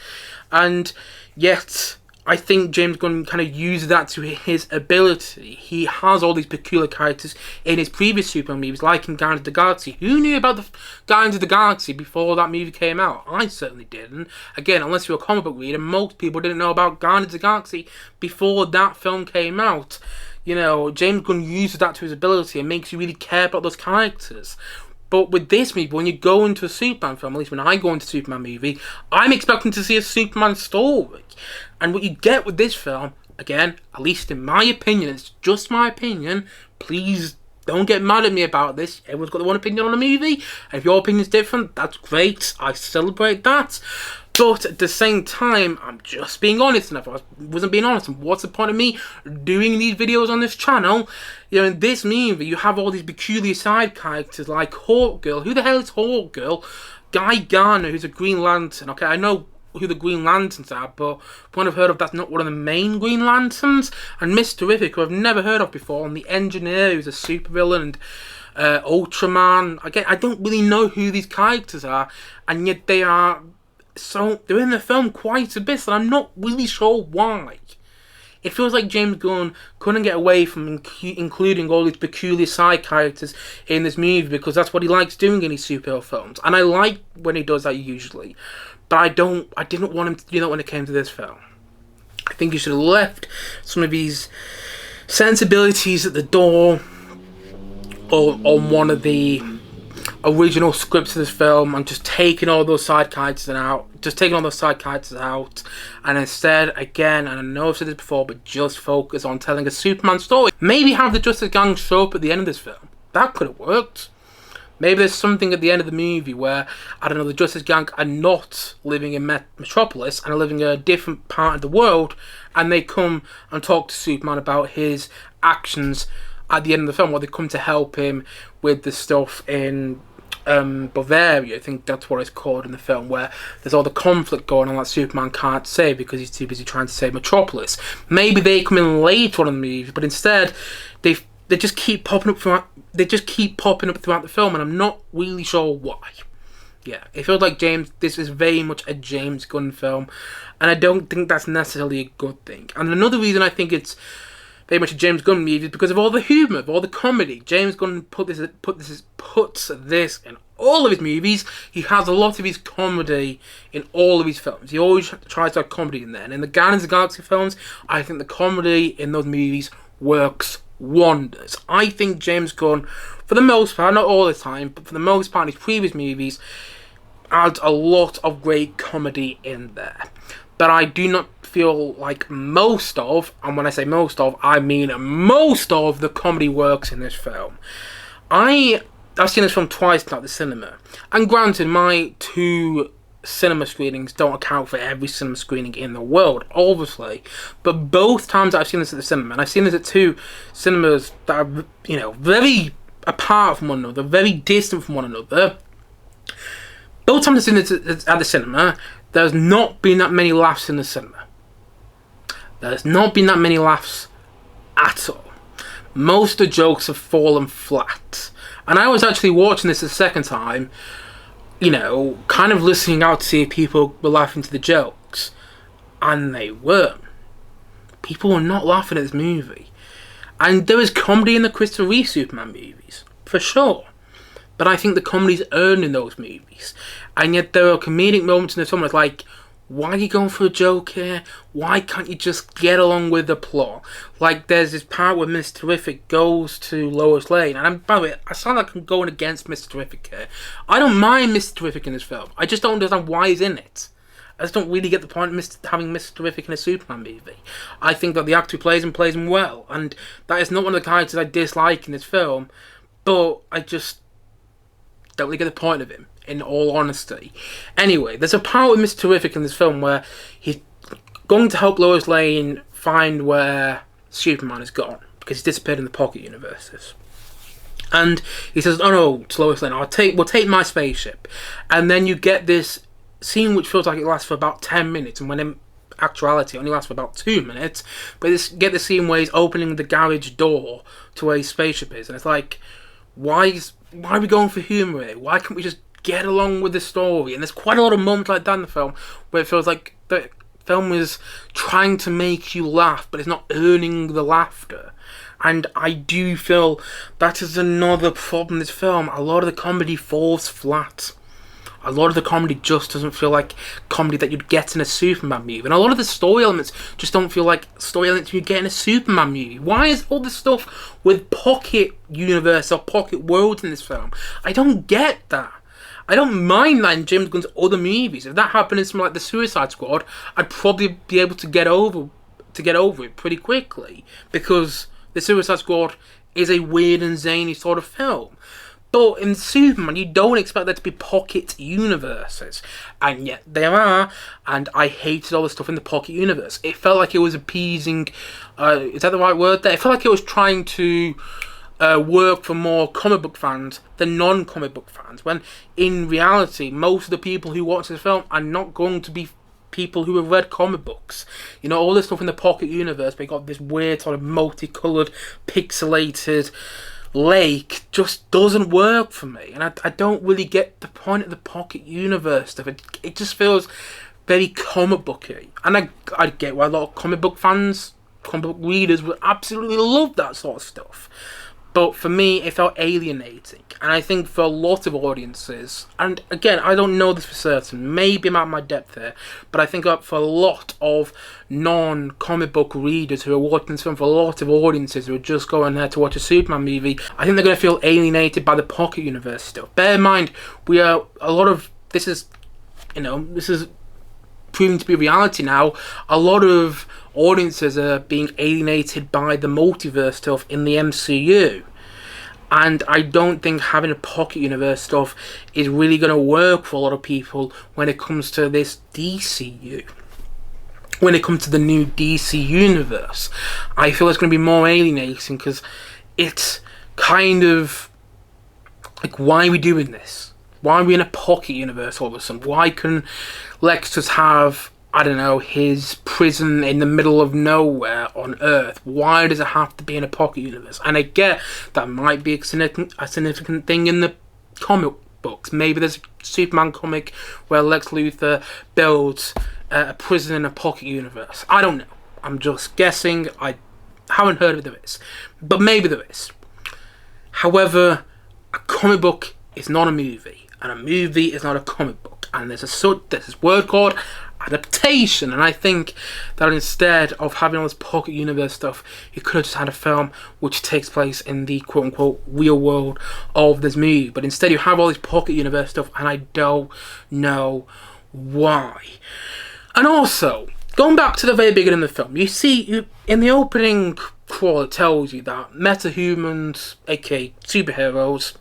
And yet, I think James Gunn kind of uses that to his ability. He has all these peculiar characters in his previous Superman movies, like in Guardians of the Galaxy. Who knew about the Guardians of the Galaxy before that movie came out? I certainly didn't. Again, unless you're a comic book reader, most people didn't know about Guardians of the Galaxy before that film came out. You know, James Gunn uses that to his ability and makes you really care about those characters. But with this movie, when you go into a Superman film, at least when I go into a Superman movie, I'm expecting to see a Superman story. And what you get with this film, again, at least in my opinion, it's just my opinion, please don't get mad at me about this. Everyone's got their own opinion on a movie. And if your opinion's different, that's great. I celebrate that. But at the same time, I'm just being honest. And if I wasn't being honest, what's the point of me doing these videos on this channel? You know, in this movie, you have all these peculiar side characters like Hawkgirl. Who the hell is Hawkgirl? Guy Garner, who's a Green Lantern. Okay, I know who the Green Lanterns are, but one I've heard of, that's not one of the main Green Lanterns. And Miss Terrific, who I've never heard of before, and the Engineer, who's a supervillain, and Ultraman. Again, I don't really know who these characters are, and yet they're in the film quite a bit, and I'm not really sure why. It feels like James Gunn couldn't get away from including all these peculiar side characters in this movie because that's what he likes doing in his superhero films, and I like when he does that usually. But I didn't want him to do that when it came to this film. I think he should have left some of these sensibilities at the door, or on one of the original scripts of this film, and just taking all those side characters out. And instead, again, and I know I've said this before, but just focus on telling a Superman story. Maybe have the Justice Gang show up at the end of this film. That could have worked. Maybe there's something at the end of the movie where, I don't know, the Justice Gang are not living in Metropolis and are living in a different part of the world, and they come and talk to Superman about his actions at the end of the film, where they come to help him with the stuff in Bavaria. I think that's what it's called in the film, where there's all the conflict going on that Superman can't say because he's too busy trying to save Metropolis. Maybe they come in later on in the movie, but instead they've they just keep popping up throughout. They just keep popping up throughout the film, and I'm not really sure why. Yeah, it feels like this is very much a James Gunn film, and I don't think that's necessarily a good thing. And another reason I think it's very much a James Gunn movie is because of all the humour, of all the comedy. James Gunn puts this in all of his movies. He has a lot of his comedy in all of his films. He always tries to have comedy in there. And in the Guardians of the Galaxy films, I think the comedy in those movies works wonders. I think James Gunn, for the most part, not all the time, but for the most part in his previous movies, adds a lot of great comedy in there. But I do not feel like most of, and when I say most of, I mean most of the comedy works in this film. I've seen this film twice now at the cinema. And granted, my 2 cinema screenings don't account for every cinema screening in the world, obviously. But both times I've seen this at the cinema, and I've seen this at 2 cinemas that are, very apart from one another, very distant from one another. Both times I've seen this at the cinema, there's not been that many laughs in the cinema. There's not been that many laughs at all. Most of the jokes have fallen flat. And I was actually watching this the second time, kind of listening out to see if people were laughing to the jokes. And they weren't. People were not laughing at this movie. And there is comedy in the Christopher Reeve Superman movies, for sure. But I think the comedy's earned in those movies. And yet there are comedic moments in the film where it's like, why are you going for a joke here? Why can't you just get along with the plot? Like, there's this part where Mr. Terrific goes to Lois Lane. And by the way, I sound like I'm going against Mr. Terrific here. I don't mind Mr. Terrific in this film. I just don't understand why he's in it. I just don't really get the point of having Mr. Terrific in a Superman movie. I think that the actor who plays him well. And that is not one of the characters I dislike in this film. But I just don't really get the point of him, in all honesty. Anyway, there's a part with Mr. Terrific in this film where he's going to help Lois Lane find where Superman has gone, because he's disappeared in the pocket universes. And he says, "Oh no," to Lois Lane, we'll take my spaceship. And then you get this scene which feels like it lasts for about 10 minutes, and when in actuality it only lasts for about 2 minutes. But get the scene where he's opening the garage door to where his spaceship is, and it's like, why are we going for humour here? Why can't we just get along with the story? And there's quite a lot of moments like that in the film where it feels like the film is trying to make you laugh, but it's not earning the laughter. And I do feel that is another problem in this film. A lot of the comedy falls flat. A lot of the comedy just doesn't feel like comedy that you'd get in a Superman movie. And a lot of the story elements just don't feel like story elements you'd get in a Superman movie. Why is all this stuff with pocket universe or pocket worlds in this film? I don't get that. I don't mind that in James Gunn's other movies. If that happened in something like The Suicide Squad, I'd probably be able to get over it pretty quickly. Because The Suicide Squad is a weird and zany sort of film. But in Superman, you don't expect there to be pocket universes. And yet there are, and I hated all the stuff in the pocket universe. It felt like it was appeasing, is that the right word there? It felt like it was trying to work for more comic book fans than non-comic book fans. When in reality, most of the people who watch this film are not going to be people who have read comic books. All this stuff in the pocket universe, but you got this weird sort of multicoloured, pixelated lake just doesn't work for me, and I don't really get the point of the pocket universe stuff. It just feels very comic booky, and I get why a lot of comic book fans, comic book readers would absolutely love that sort of stuff. But for me, it felt alienating, and I think for a lot of audiences, and again, I don't know this for certain, maybe I'm out of my depth here, but I think for a lot of non-comic book readers who are watching this film, for a lot of audiences who are just going there to watch a Superman movie, I think they're going to feel alienated by the pocket universe stuff. Bear in mind, this is proving to be reality now. A lot of audiences are being alienated by the multiverse stuff in the MCU, and I don't think having a pocket universe stuff is really going to work for a lot of people when it comes to this DCU. When it comes to the new DC universe, I feel it's going to be more alienating, because it's kind of like, why are we doing this? Why are we in a pocket universe all of a sudden? Why can Lex just have I don't know, his prison in the middle of nowhere on Earth. Why does it have to be in a pocket universe? And I get that might be a significant thing in the comic books. Maybe there's a Superman comic where Lex Luthor builds a prison in a pocket universe. I don't know. I'm just guessing. I haven't heard of this, but maybe there is. However, a comic book is not a movie, and a movie is not a comic book. And there's this word called adaptation, and I think that instead of having all this pocket universe stuff, you could have just had a film which takes place in the quote-unquote real world of this movie. But instead you have all this pocket universe stuff, and I don't know why. And also, going back to the very beginning of the film, you see, in the opening crawl, it tells you that metahumans, aka superheroes,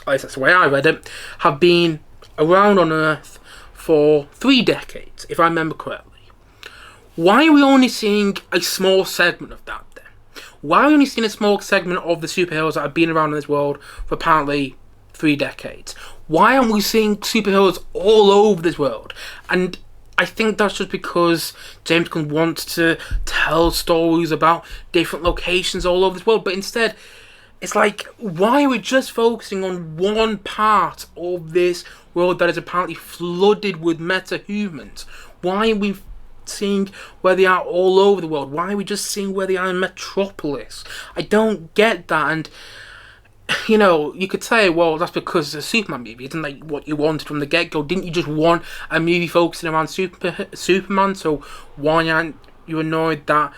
at least that's the way I read it, have been around on Earth for 3 decades, if I remember correctly. Why are we only seeing a small segment of that then? Why are we only seeing a small segment of the superheroes that have been around in this world for apparently 3 decades? Why aren't we seeing superheroes all over this world? And I think that's just because James Gunn wants to tell stories about different locations all over this world, but instead, it's like, why are we just focusing on one part of this world that is apparently flooded with metahumans? Why are we seeing where they are all over the world? Why are we just seeing where they are in Metropolis? I don't get that. And you know, you could say, well, that's because it's a Superman movie. Isn't that what you wanted from the get-go? Didn't you just want a movie focusing around Superman? So why aren't you annoyed that?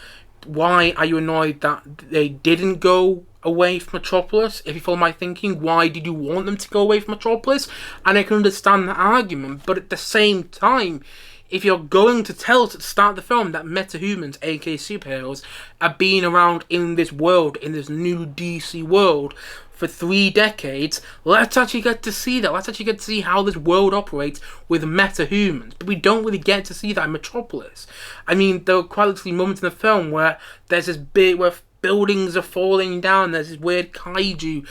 Why are you annoyed that they didn't go away from Metropolis? If you follow my thinking, why did you want them to go away from Metropolis? And I can understand the argument, but at the same time, if you're going to tell us at the start of the film that metahumans, aka superheroes, are being around in this world, in this new DC world, for 3 decades, let's actually get to see that. Let's actually get to see how this world operates with metahumans. But we don't really get to see that in Metropolis. I mean, there are quite literally moments in the film where there's this bit where buildings are falling down, there's this weird Kaju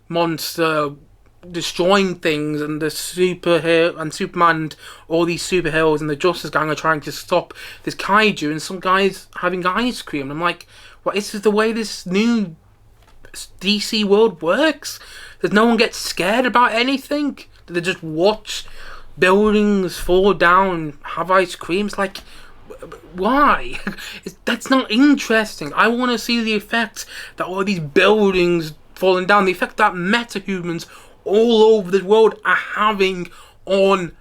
monster destroying things, and the superhero and Superman and all these superheroes and the Justice Gang are trying to stop this Kaju, and some guys having ice cream. And I'm like, what is this the way this new DC world works? Does no one get scared about anything? Do they just watch buildings fall down, have ice cream? It's like, why? That's not interesting. I want to see the effect that all these buildings falling down, the effect that metahumans all over the world are having on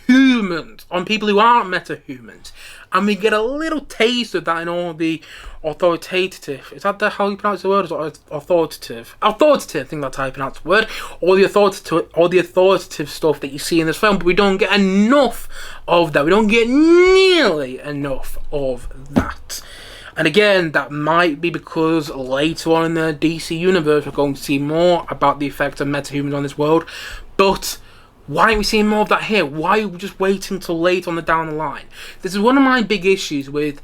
humans, on people who aren't metahumans. And we get a little taste of that in all the authoritative, is that how you pronounce the word? Or authoritative? Authoritative, I think that's how you pronounce the word. All the authoritative stuff that you see in this film, but we don't get enough of that. We don't get nearly enough of that. And again, that might be because later on in the DC universe, we're going to see more about the effects of metahumans on this world. But why aren't we seeing more of that here? Why are we just waiting till late on down the line? This is one of my big issues with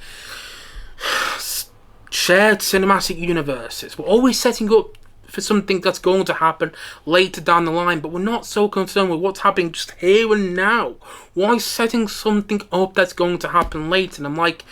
shared cinematic universes. We're always setting up for something that's going to happen later down the line, but we're not so concerned with what's happening just here and now. Why setting something up that's going to happen later? And I'm like,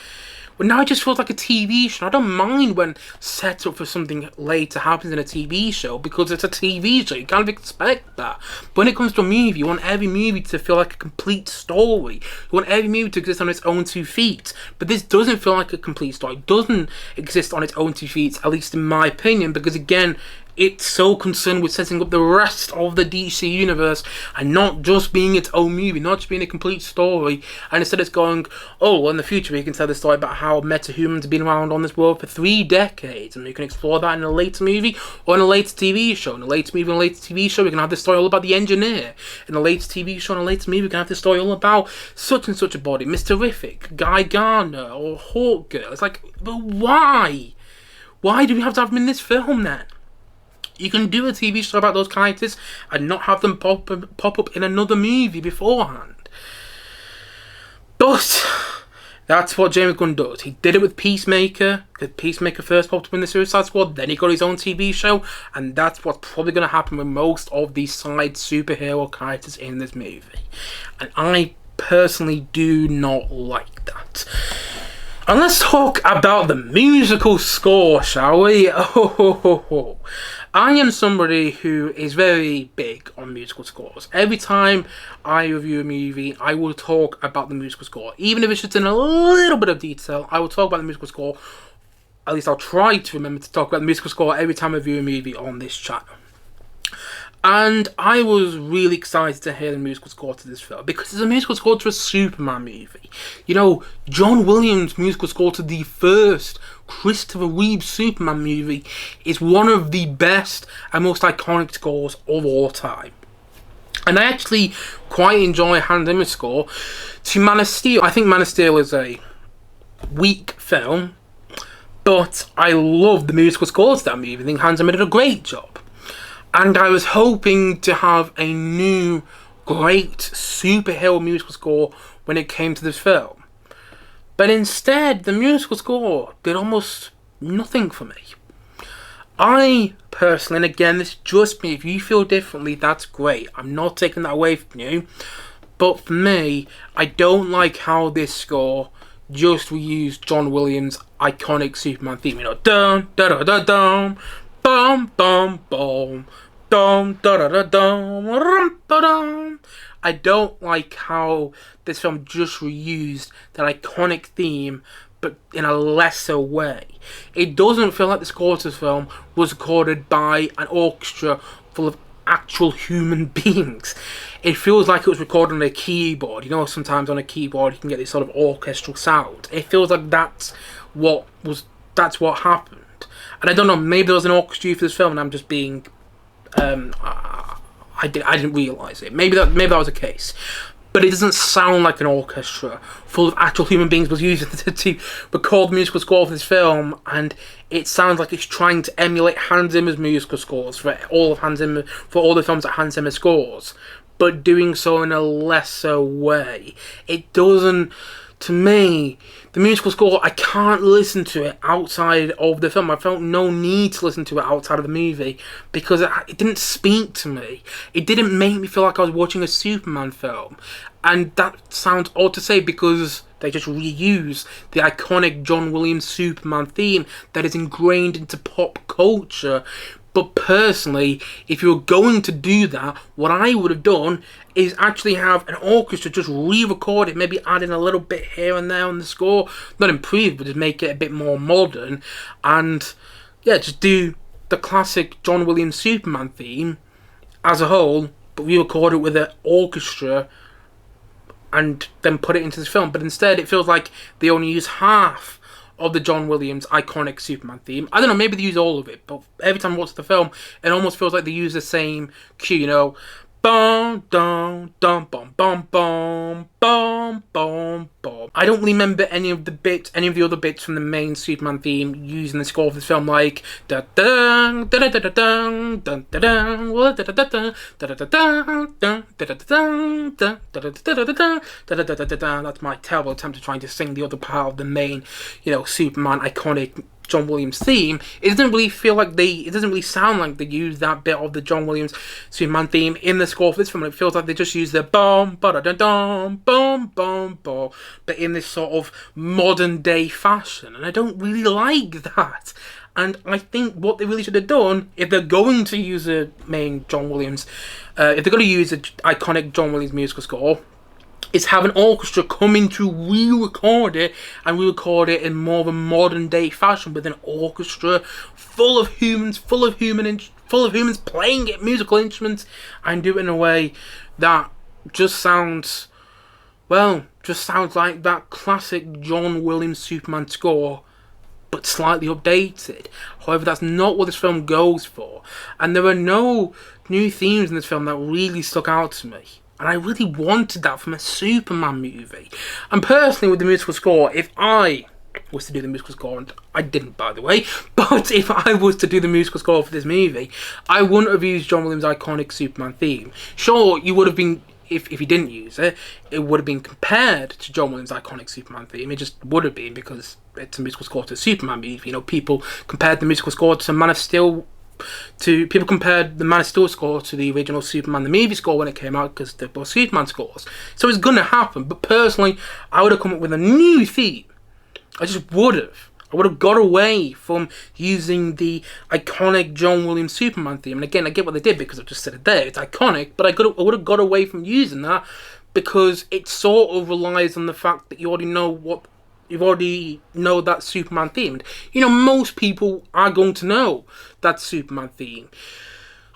well, now it just feels like a TV show. I don't mind when setup for something later happens in a TV show, because it's a TV show. You can't expect that. But when it comes to a movie, you want every movie to feel like a complete story. You want every movie to exist on its own 2 feet. But this doesn't feel like a complete story. It doesn't exist on its own 2 feet, at least in my opinion, because again, it's so concerned with setting up the rest of the DC universe and not just being its own movie, not just being a complete story. And instead it's going, oh, well, in the future we can tell the story about how metahumans have been around on this world for 3 decades, and we can explore that in a later movie or in a later TV show. In a later movie and a later TV show, we can have this story all about the engineer. In a later TV show and a later movie, we can have this story all about such and such a body, Mr. Terrific, Guy Gardner, or Hawk Girl. It's like, but why? Why do we have to have them in this film then? You can do a TV show about those characters and not have them pop up in another movie beforehand. But that's what James Gunn does. He did it with Peacemaker, because Peacemaker first popped up in the Suicide Squad, then he got his own TV show, and that's what's probably going to happen with most of these side superhero characters in this movie. And I personally do not like that. And let's talk about the musical score, shall we? I am somebody who is very big on musical scores. Every time I review a movie, I will talk about the musical score. Even if it's just in a little bit of detail, I will talk about the musical score. At least I'll try to remember to talk about the musical score every time I review a movie on this channel. And I was really excited to hear the musical score to this film, because it's a musical score to a Superman movie. You know, John Williams' musical score to the first Christopher Reeve Superman movie is one of the best and most iconic scores of all time. And I actually quite enjoy Hans Zimmer's score to Man of Steel. I think Man of Steel is a weak film, but I love the musical score to that movie. I think Hans Zimmer did a great job. And I was hoping to have a new, great superhero musical score when it came to this film. But instead, the musical score did almost nothing for me. I personally, and again, this is just me, if you feel differently, that's great. I'm not taking that away from you. But for me, I don't like how this score just reused John Williams' iconic Superman theme. You know, dun da da da dum. Bum bum bum, dum da da da dum, rum ba dum. I don't like how this film just reused that iconic theme, but in a lesser way. It doesn't feel like the score to this film was recorded by an orchestra full of actual human beings. It feels like it was recorded on a keyboard. You know, sometimes on a keyboard you can get this sort of orchestral sound. It feels like that's what happened. And I don't know, maybe there was an orchestra for this film and I'm just being... I didn't realise it. Maybe that was the case. But it doesn't sound like an orchestra full of actual human beings was used to record the musical score for this film, and it sounds like it's trying to emulate Hans Zimmer's musical scores for all the films that Hans Zimmer scores, but doing so in a lesser way. It doesn't... To me, the musical score, I can't listen to it outside of the film. I felt no need to listen to it outside of the movie because it didn't speak to me. It didn't make me feel like I was watching a Superman film. And that sounds odd to say because they just reuse the iconic John Williams Superman theme that is ingrained into pop culture. But personally, if you were going to do that, what I would have done is actually have an orchestra just re-record it, maybe add in a little bit here and there on the score. Not improve, but just make it a bit more modern. And yeah, just do the classic John Williams Superman theme as a whole, but re-record it with an orchestra and then put it into this film. But instead, it feels like they only use half of the John Williams iconic Superman theme. I don't know, maybe they use all of it, but every time I watch the film, it almost feels like they use the same cue, you know, bum dum dum bum bum bum bum bum bum. I don't remember any of the other bits from the main Superman theme using the score of this film, like da da da da da da da da da da da da da da da da. That's my terrible attempt at trying to sing the other part of the main, you know, Superman iconic John Williams theme. It doesn't really sound like they use that bit of the John Williams Superman theme in the score for this film. It feels like they just use the bum ba da da dum bum bum bum, but in this sort of modern day fashion, and I don't really like that. And I think what they really should have done, if they're going to use a main John Williams, if they're going to use an iconic John Williams musical score, is have an orchestra come in to re-record it, and re-record it in more of a modern day fashion with an orchestra full of humans playing it, musical instruments, and do it in a way that just sounds like that classic John Williams Superman score, but slightly updated. However, that's not what this film goes for, and there are no new themes in this film that really stuck out to me. And I really wanted that from a Superman movie. And personally, with the musical score, if I was to do the musical score, and I didn't, by the way, but if I was to do the musical score for this movie, I wouldn't have used John Williams' iconic Superman theme. Sure, you would have been, if you didn't use it, it would have been compared to John Williams' iconic Superman theme. It just would have been because it's a musical score to a Superman movie. You know, people compared the musical score to Man of Steel people compared the Man of Steel score to the original Superman the movie score when it came out because they're both Superman scores. So it's gonna happen. But personally, I would have come up with a new theme. I just would have. I would have got away from using the iconic John Williams Superman theme. And again, I get what they did because I've just said it there. It's iconic, but I would have got away from using that because it sort of relies on the fact that you already know that Superman theme. You know, most people are going to know that Superman theme.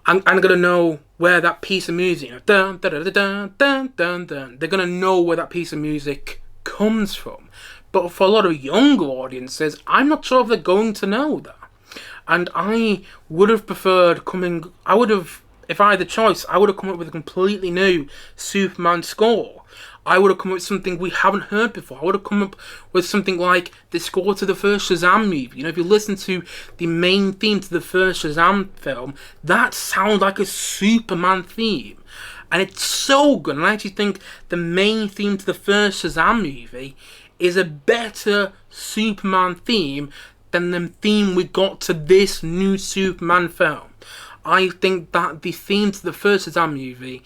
I'm going to know where that piece of music, dun, dun, dun, dun, dun, dun, dun, they're going to know where that piece of music comes from. But for a lot of younger audiences, I'm not sure if they're going to know that. And I would have preferred if I had the choice, I would have come up with a completely new Superman score. I would have come up with something we haven't heard before. I would have come up with something like the score to the first Shazam movie. You know, if you listen to the main theme to the first Shazam film, that sounds like a Superman theme. And it's so good. And I actually think the main theme to the first Shazam movie is a better Superman theme than the theme we got to this new Superman film. I think that the theme to the first Shazam movie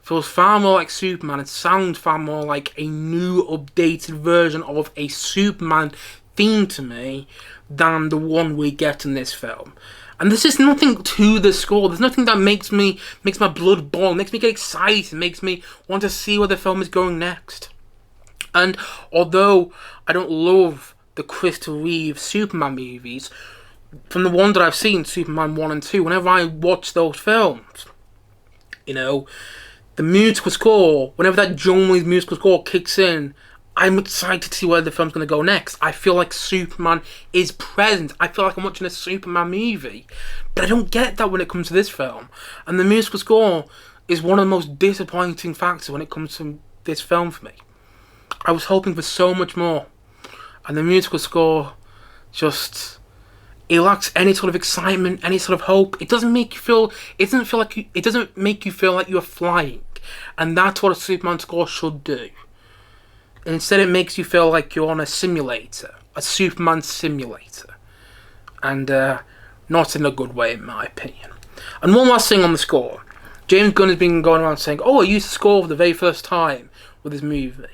feels far more like Superman. It sounds far more like a new, updated version of a Superman theme to me than the one we get in this film. And there's just nothing to the score. There's nothing that makes my blood boil, makes me get excited, makes me want to see where the film is going next. And although I don't love the Reeve Superman movies, from the ones that I've seen, Superman 1 and 2, whenever I watch those films, you know, the musical score, whenever that John Williams musical score kicks in, I'm excited to see where the film's going to go next. I feel like Superman is present. I feel like I'm watching a Superman movie. But I don't get that when it comes to this film. And the musical score is one of the most disappointing factors when it comes to this film for me. I was hoping for so much more. And the musical score just... it lacks any sort of excitement, any sort of hope. It doesn't make you feel. It doesn't make you feel like you're flying, and that's what a Superman score should do. And instead, it makes you feel like you're on a simulator, a Superman simulator, and not in a good way, in my opinion. And one last thing on the score: James Gunn has been going around saying, "Oh, I used the score for the very first time with this movie."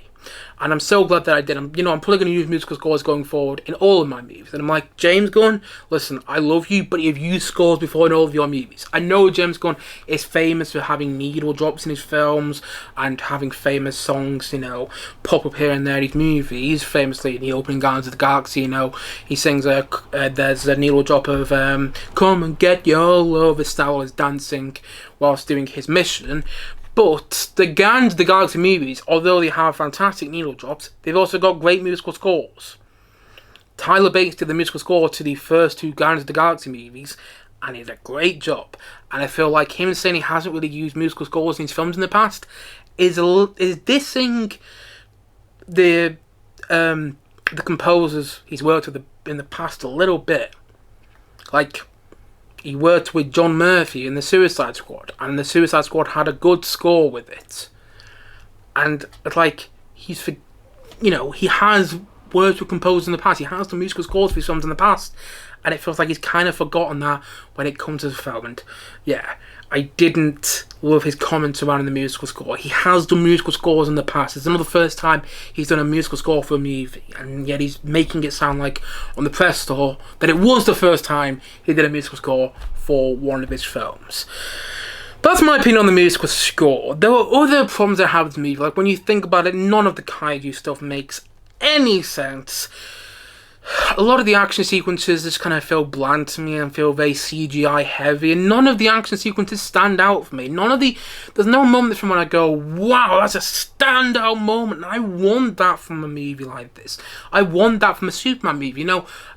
And I'm so glad that I did. I'm probably going to use musical scores going forward in all of my movies. And I'm like, James Gunn, listen, I love you, but you've used scores before in all of your movies. I know James Gunn is famous for having needle drops in his films and having famous songs, pop up here and there in his movies. Famously in the opening Guardians of the Galaxy, he sings there's a needle drop of "Come and get your love" as Star Wars dancing whilst doing his mission. But the Guardians of the Galaxy movies, although they have fantastic needle drops, they've also got great musical scores. Tyler Bates did the musical score to the first two Guardians of the Galaxy movies, and he did a great job. And I feel like him saying he hasn't really used musical scores in his films in the past is dissing the composers he's worked with in the past a little bit. Like, he worked with John Murphy in the Suicide Squad, and the Suicide Squad had a good score with it. And it's like he has worked with composers in the past. He has done musical scores for his films in the past, and it feels like he's kind of forgotten that when it comes to the film. And yeah, I didn't love his comments around the musical score. He has done musical scores in the past. It's another first time he's done a musical score for a movie, and yet he's making it sound like on the press tour that it was the first time he did a musical score for one of his films. But that's my opinion on the musical score. There are other problems I have with the movie. Like, when you think about it, none of the Kaju stuff makes any sense. A lot of the action sequences just kind of feel bland to me and feel very CGI heavy, and none of the action sequences stand out for me. There's no moment from when I go, wow, that's a standout moment, and I want that from a movie like this. I want that from a Superman movie.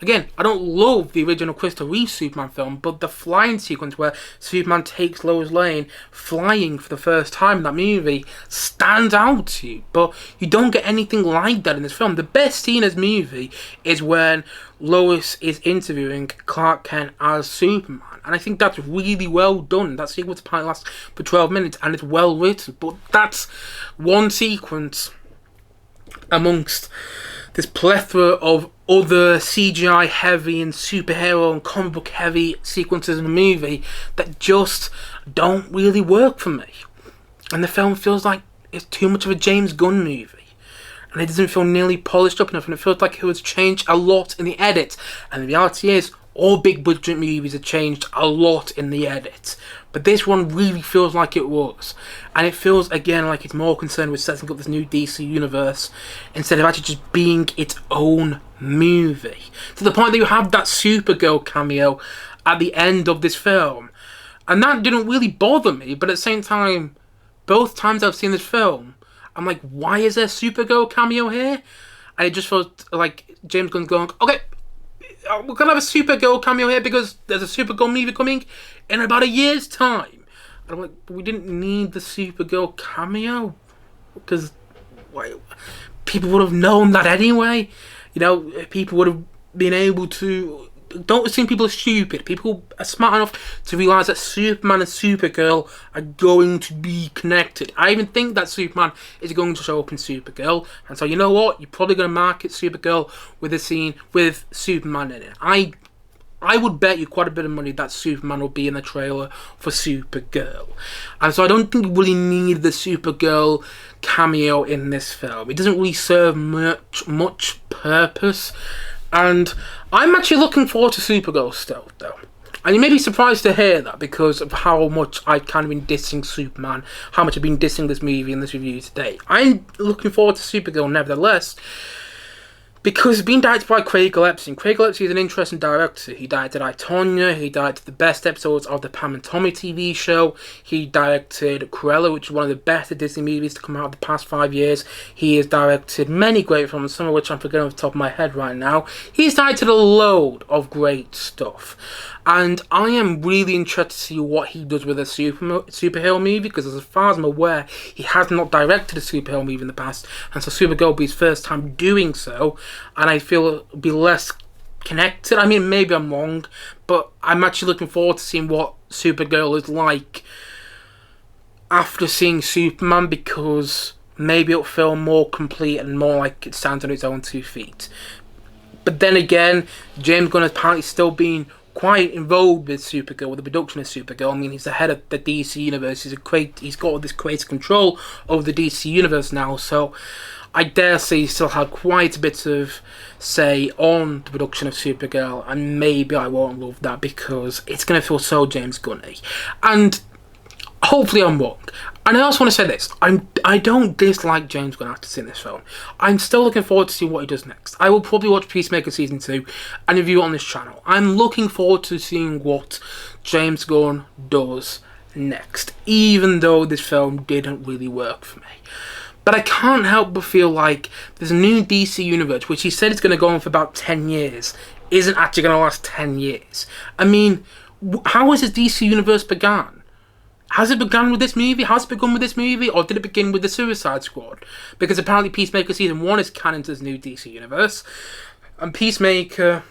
Again, I don't love the original Reeve Superman film, but the flying sequence where Superman takes Lois Lane flying for the first time in that movie stands out to you, but you don't get anything like that in this film. The best scene in this movie is when Lois is interviewing Clark Kent as Superman, and I think that's really well done. That sequence apparently lasts for 12 minutes and it's well written, but that's one sequence amongst this plethora of other CGI heavy and superhero and comic book heavy sequences in the movie that just don't really work for me. And the film feels like it's too much of a James Gunn movie. And it doesn't feel nearly polished up enough, and it feels like it was changed a lot in the edit. And the reality is, all big budget movies have changed a lot in the edit. But this one really feels like it was. And it feels, again, like it's more concerned with setting up this new DC universe instead of actually just being its own movie. To the point that you have that Supergirl cameo at the end of this film. And that didn't really bother me, but at the same time, both times I've seen this film, I'm like, why is there Supergirl cameo here? And it just felt like James Gunn's going, okay, we're going to have a Supergirl cameo here because there's a Supergirl movie coming in about a year's time. And I'm like, we didn't need the Supergirl cameo because people would have known that anyway. You know, people would have been able to... Don't assume people are stupid. People are smart enough to realise that Superman and Supergirl are going to be connected. I even think that Superman is going to show up in Supergirl. And so, you know what? You're probably going to market Supergirl with a scene with Superman in it. I would bet you quite a bit of money that Superman will be in the trailer for Supergirl. And so I don't think you really need the Supergirl cameo in this film. It doesn't really serve much purpose. And I'm actually looking forward to Supergirl still, though. And you may be surprised to hear that because of how much I've kind of been dissing Superman, how much I've been dissing this movie in this review today. I'm looking forward to Supergirl nevertheless, because it's been directed by Craig Gillespie. Craig Gillespie is an interesting director. He directed I, Tonya, he directed the best episodes of the Pam and Tommy TV show, he directed Cruella, which is one of the better Disney movies to come out of the past 5 years. He has directed many great films, some of which I'm forgetting off the top of my head right now. He's directed a load of great stuff. And I am really interested to see what he does with a superhero movie, because as far as I'm aware, he has not directed a superhero movie in the past, and so Supergirl will be his first time doing so, and I feel it'll be less connected. I mean, maybe I'm wrong, but I'm actually looking forward to seeing what Supergirl is like after seeing Superman, because maybe it'll feel more complete and more like it stands on its own 2 feet. But then again, James Gunn has apparently still been quite involved with Supergirl, with the production of Supergirl. I mean, he's the head of the DC universe. He's got all this creative control over the DC universe now, so I dare say he still had quite a bit of say on the production of Supergirl, and maybe I won't love that because it's going to feel so James Gunn-y. And hopefully I'm wrong. And I also want to say this, I don't dislike James Gunn after seeing this film. I'm still looking forward to see what he does next. I will probably watch Peacemaker Season 2 and review it on this channel. I'm looking forward to seeing what James Gunn does next, even though this film didn't really work for me. But I can't help but feel like this new DC universe, which he said is going to go on for about 10 years, isn't actually going to last 10 years. I mean, how has this DC universe begun? Has it begun with this movie? Has it begun with this movie? Or did it begin with the Suicide Squad? Because apparently Peacemaker Season 1 is canon to this new DC universe. And Peacemaker,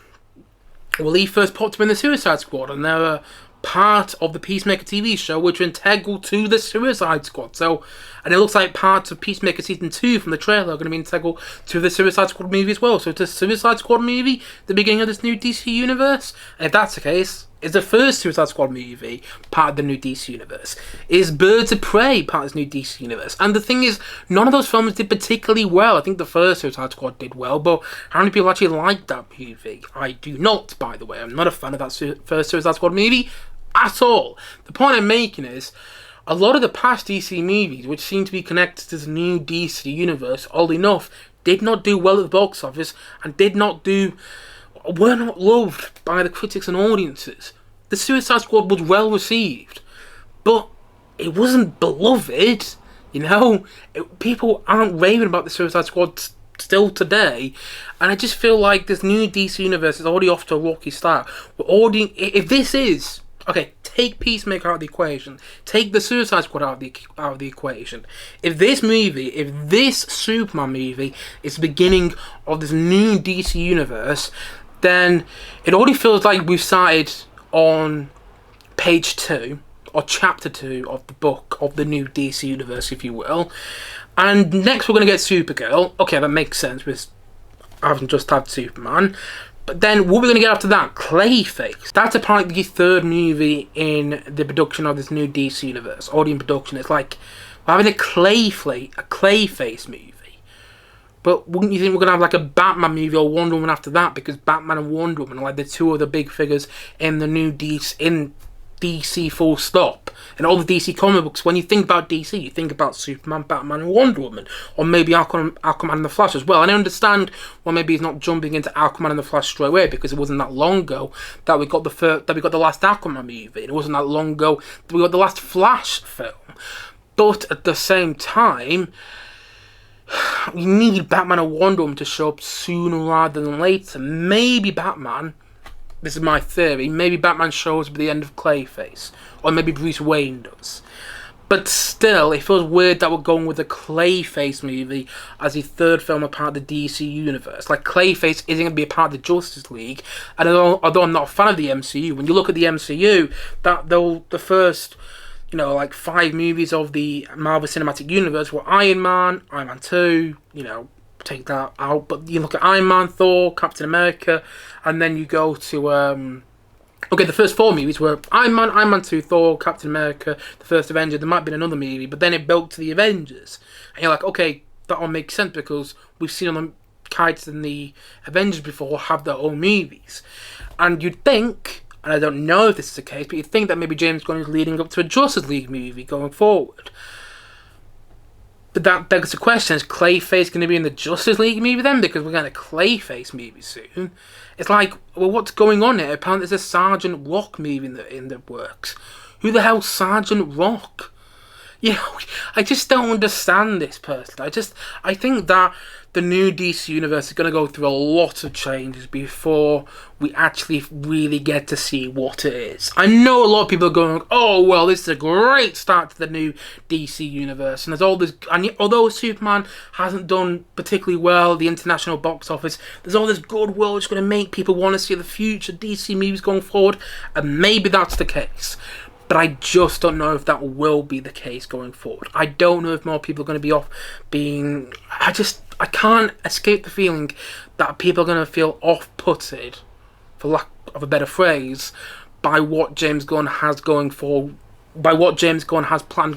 well, he first popped up in the Suicide Squad. And they're part of the Peacemaker TV show, which are integral to the Suicide Squad. So, and it looks like parts of Peacemaker Season 2 from the trailer are going to be integral to the Suicide Squad movie as well. So it's the Suicide Squad movie, the beginning of this new DC universe? And if that's the case, is the first Suicide Squad movie part of the new DC universe? Is Birds of Prey part of this new DC universe? And the thing is, none of those films did particularly well. I think the first Suicide Squad did well, but how many people actually liked that movie? I do not, by the way. I'm not a fan of that first Suicide Squad movie at all. The point I'm making is, a lot of the past DC movies, which seem to be connected to the new DC universe, oddly enough, did not do well at the box office and were not loved by the critics and audiences. The Suicide Squad was well received, but it wasn't beloved. You know, people aren't raving about the Suicide Squad still today, and I just feel like this new DC universe is already off to a rocky start. If this is okay, take Peacemaker out of the equation, take the Suicide Squad out of the equation. If this Superman movie is the beginning of this new DC universe, then it already feels like we've started on page 2, or chapter 2 of the book of the new DC universe, if you will. And next we're going to get Supergirl. Okay, that makes sense, because having just had Superman. But then, what we're going to get after that? Clayface. That's apparently the third movie in the production of this new DC universe. Audio production. It's like, we're having a Clayface movie. But wouldn't you think we're going to have like a Batman movie or Wonder Woman after that? Because Batman and Wonder Woman are like the two other big figures in the new DC full stop. And all the DC comic books, when you think about DC, you think about Superman, Batman and Wonder Woman. Or maybe Aquaman and the Flash as well. And I understand why maybe he's not jumping into Aquaman and the Flash straight away, because it wasn't that long ago that we got the last Aquaman movie. It wasn't that long ago that we got the last Flash film. But at the same time, we need Batman and Wonder Woman to show up sooner rather than later. Maybe Batman, this is my theory, maybe Batman shows up at the end of Clayface. Or maybe Bruce Wayne does. But still, it feels weird that we're going with a Clayface movie as the third film a part of the DC universe. Like, Clayface isn't going to be a part of the Justice League. And although I'm not a fan of the MCU, when you look at the MCU, the first, like 5 movies of the Marvel Cinematic Universe were Iron Man 2, take that out. But you look at Iron Man, Thor, Captain America, and then you go to, the first 4 movies were Iron Man 2, Thor, Captain America, the first Avenger. There might have been another movie, but then it built to the Avengers. And you're like, okay, that all makes sense because we've seen all the characters in the Avengers before have their own movies. And you'd think, and I don't know if this is the case, but you'd think that maybe James Gunn is leading up to a Justice League movie going forward. But that begs the question, is Clayface going to be in the Justice League movie then? Because we're getting a Clayface movie soon. It's like, well, what's going on here? Apparently there's a Sergeant Rock movie in the works. Who the hell's Sergeant Rock? I just don't understand this personally. I think that the new DC universe is going to go through a lot of changes before we actually really get to see what it is. I know a lot of people are going, oh, well, this is a great start to the new DC universe. And there's all this, and although Superman hasn't done particularly well at the international box office, there's all this goodwill which is going to make people want to see the future DC movies going forward. And maybe that's the case. But I just don't know if that will be the case going forward. I don't know if more people are going to be I can't escape the feeling that people are going to feel off-putted, for lack of a better phrase, by what James Gunn has planned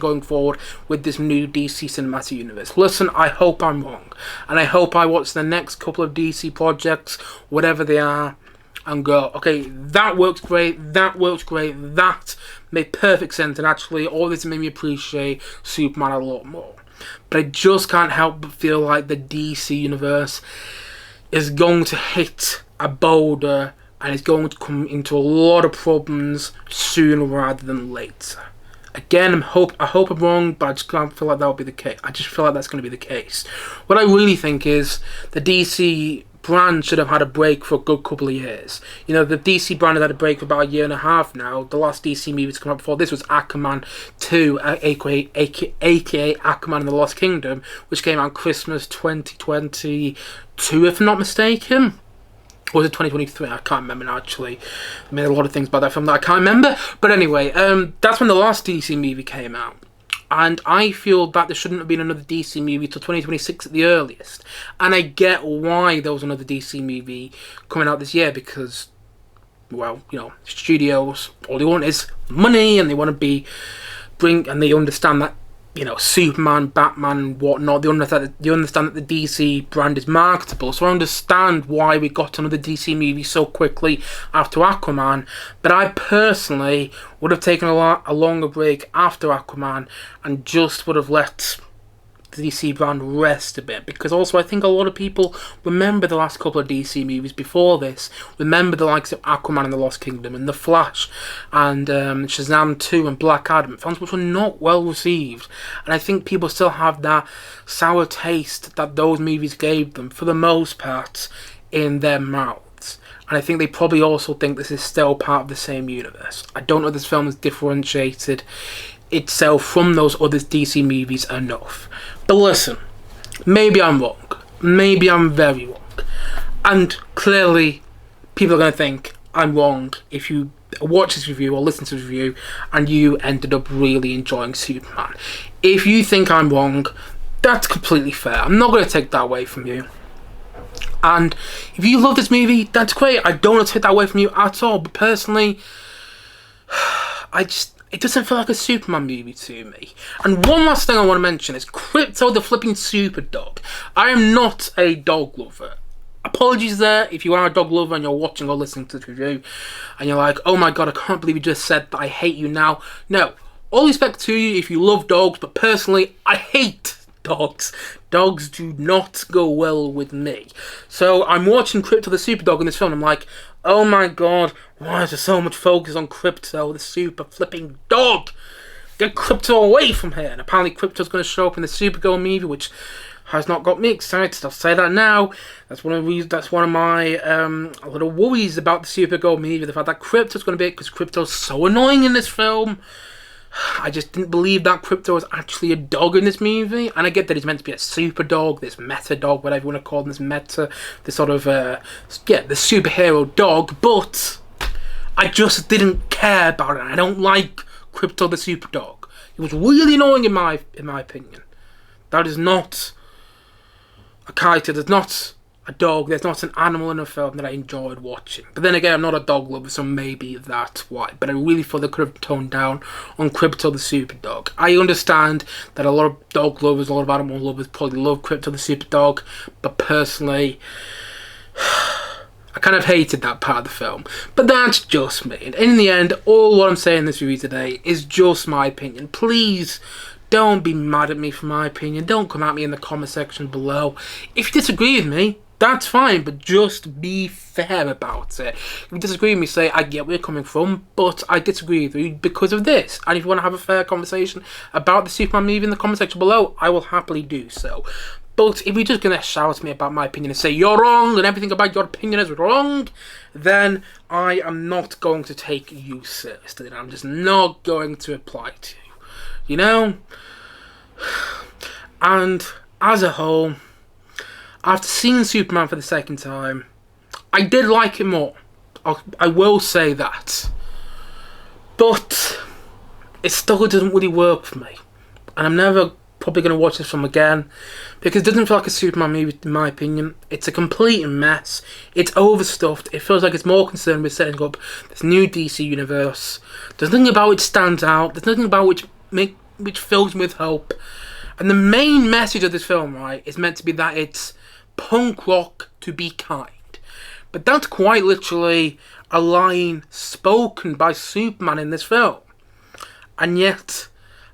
going forward with this new DC cinematic universe. Listen, I hope I'm wrong. And I hope I watch the next couple of DC projects, whatever they are, and go, okay, that works great, that made perfect sense, and actually all this made me appreciate Superman a lot more. But I just can't help but feel like the DC universe is going to hit a boulder and it's going to come into a lot of problems sooner rather than later. Again, I hope I'm wrong, but I just can't feel like that will be the case. I just feel like that's going to be the case. What I really think is the DC brand should have had a break for a good couple of years. The DC brand has had a break for about a year and a half now. The last DC movie to come out before this was Aquaman 2, aka Aquaman and the Lost Kingdom, which came out Christmas 2022, if I'm not mistaken. Or was it 2023? I can't remember now, actually. I made a lot of things about that film that I can't remember. But anyway, that's when the last DC movie came out. And I feel that there shouldn't have been another DC movie till 2026 at the earliest. And I get why there was another DC movie coming out this year, because, well, studios, all they want is money, and they want to and they understand that, Superman, Batman, whatnot, they understand that the DC brand is marketable. So I understand why we got another DC movie so quickly after Aquaman. But I personally would have taken a longer break after Aquaman and just would have let the DC brand rest a bit, because also I think a lot of people remember the last couple of DC movies before this, remember the likes of Aquaman and the Lost Kingdom and The Flash and Shazam 2 and Black Adam, films which were not well received, and I think people still have that sour taste that those movies gave them, for the most part, in their mouths. And I think they probably also think this is still part of the same universe. I don't know if this film is differentiated itself from those other DC movies enough. But listen, maybe I'm wrong. Maybe I'm very wrong. And clearly, people are going to think I'm wrong if you watch this review or listen to this review and you ended up really enjoying Superman. If you think I'm wrong, that's completely fair. I'm not going to take that away from you. And if you love this movie, that's great. I don't want to take that away from you at all. But personally, it doesn't feel like a Superman movie to me. And one last thing I want to mention is Kryto the flipping super dog. I am not a dog lover. Apologies there if you are a dog lover and you're watching or listening to this review and you're like, oh my god, I can't believe you just said that I hate you now. No, all respect to you if you love dogs, but personally, I hate dogs. Dogs do not go well with me. So I'm watching Kryto the super dog in this film and I'm like, oh my god, why is there so much focus on Kryto the super flipping dog? Get Kryto away from here. And apparently Kryto's going to show up in the Supergirl movie, which has not got me excited. I'll say that now. That's one of my little worries about the Supergirl movie. The fact that Kryto's going to be it, because Kryto's so annoying in this film. I just didn't believe that Kryto was actually a dog in this movie. And I get that he's meant to be a super dog, this meta dog, whatever you want to call him, this sort of, the superhero dog. But I just didn't care about it. I don't like Kryto the super dog. It was really annoying in my opinion. That is not a character, there's not a dog, there's not an animal in a film that I enjoyed watching. But then again, I'm not a dog lover, so maybe that's why. But I really thought they could have toned down on Kryto the super dog. I understand that a lot of dog lovers, a lot of animal lovers probably love Kryto the super dog, but personally, I kind of hated that part of the film. But that's just me. And in the end, all what I'm saying in this review today is just my opinion. Please don't be mad at me for my opinion. Don't come at me in the comment section below. If you disagree with me, that's fine, but just be fair about it. If you disagree with me, say, I get where you're coming from, but I disagree with you because of this. And if you want to have a fair conversation about the Superman movie in the comment section below, I will happily do so. But if you're just going to shout at me about my opinion and say you're wrong and everything about your opinion is wrong, then I am not going to take you seriously. I'm just not going to apply to you. You know? And as a whole, after seeing Superman for the second time, I did like it more. I will say that. But it still doesn't really work for me. And I'm never probably going to watch this film again because it doesn't feel like a Superman movie in my opinion. It's a complete mess. It's overstuffed. It feels like it's more concerned with setting up this new DC universe. There's nothing about which stands out. There's nothing about which fills me with hope. And the main message of this film, right, is meant to be that it's punk rock to be kind. But that's quite literally a line spoken by Superman in this film. And yet,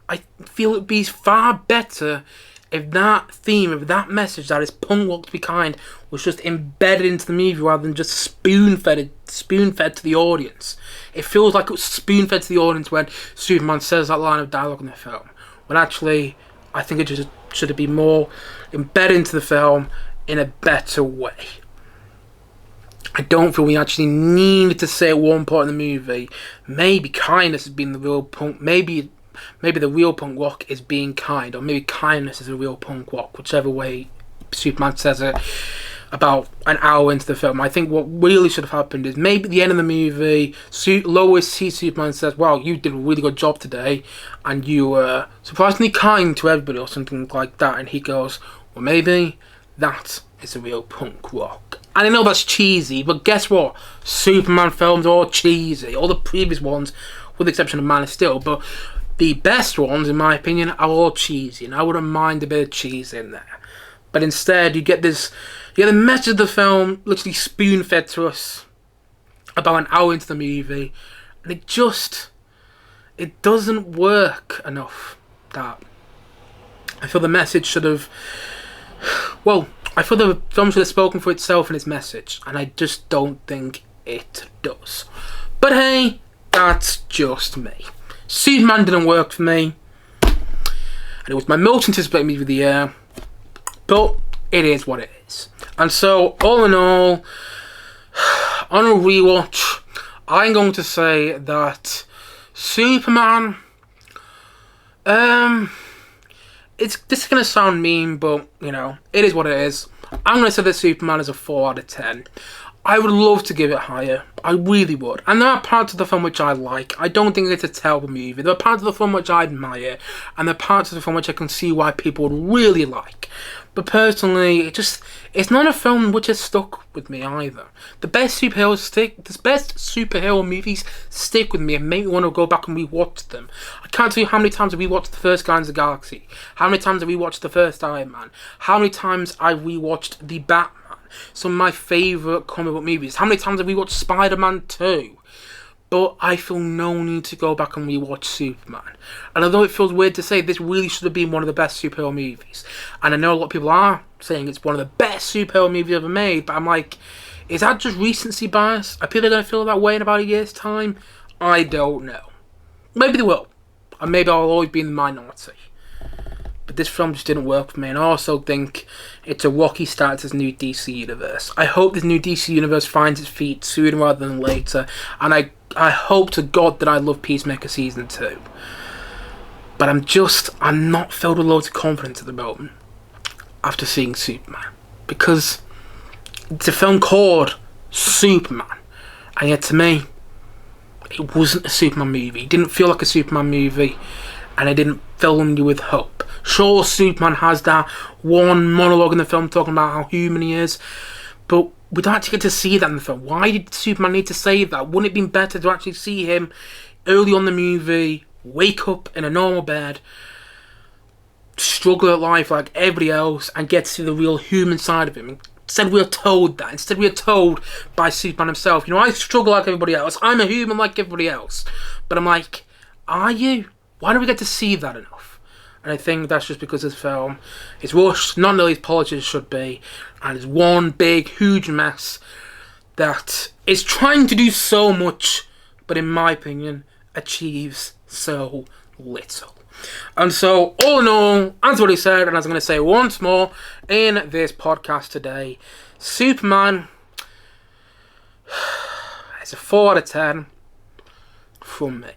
I feel it'd be far better if that theme, if that message that is punk rock to be kind was just embedded into the movie rather than just spoon-fed to the audience. It feels like it was spoon-fed to the audience when Superman says that line of dialogue in the film. When actually, I think it just should be more embedded into the film in a better way. I don't feel we actually needed to say at one point in the movie, maybe kindness has been the real punk, maybe the real punk rock is being kind, or maybe kindness is a real punk rock, whichever way Superman says it about an hour into the film. I think what really should have happened is maybe at the end of the movie, Lois sees Superman and says, wow, you did a really good job today, and you were surprisingly kind to everybody, or something like that, and he goes, well, maybe that is a real punk rock. And I know that's cheesy, but guess what? Superman films are all cheesy. All the previous ones, with the exception of Man of Steel, but the best ones, in my opinion, are all cheesy, and I wouldn't mind a bit of cheese in there. But instead, you get the message of the film literally spoon-fed to us about an hour into the movie, and it doesn't work enough. That I feel the message should have, well, I feel the film should have spoken for itself in its message, and I just don't think it does. But hey, that's just me. Superman didn't work for me, and it was my most anticipated movie of the year, but it is what it is. And so, all in all, on a rewatch, I'm going to say that Superman, this is going to sound mean, but, you know, it is what it is. I'm going to say that Superman is a 4 out of 10. I would love to give it higher. I really would. And there are parts of the film which I like. I don't think it's a terrible movie. There are parts of the film which I admire, and there are parts of the film which I can see why people would really like. But personally, it's not a film which has stuck with me either. The best superhero movies stick with me and make me want to go back and rewatch them. I can't tell you how many times I rewatched the first Guardians of the Galaxy, how many times I rewatched the first Iron Man, how many times I rewatched the Batman, some of my favourite comic book movies, how many times I rewatched Spider-Man 2. But I feel no need to go back and rewatch Superman. And although it feels weird to say, this really should have been one of the best superhero movies. And I know a lot of people are saying it's one of the best superhero movies ever made, but I'm like, is that just recency bias? Are people going to feel that way in about a year's time? I don't know. Maybe they will. And maybe I'll always be in the minority. But this film just didn't work for me, and I also think it's a rocky start to this new DC universe. I hope this new DC universe finds its feet sooner rather than later, and I hope to God that I love Peacemaker Season 2. But I'm not filled with loads of confidence at the moment after seeing Superman. Because it's a film called Superman, and yet to me, it wasn't a Superman movie. It didn't feel like a Superman movie, and it didn't fill me with hope. Sure, Superman has that one monologue in the film talking about how human he is, but we don't actually get to see that in the film. Why did Superman need to say that? Wouldn't it have been better to actually see him early on in the movie, wake up in a normal bed, struggle at life like everybody else, and get to see the real human side of him? Instead we are told that. Instead we are told by Superman himself, I struggle like everybody else. I'm a human like everybody else. But I'm like, are you? Why don't we get to see that enough? And I think that's just because this film is rushed, not nearly as polished as it should be, and it's one big, huge mess that is trying to do so much, but in my opinion, achieves so little. And so, all in all, as what he said, and as I'm going to say once more in this podcast today, Superman is a 4 out of 10 from me.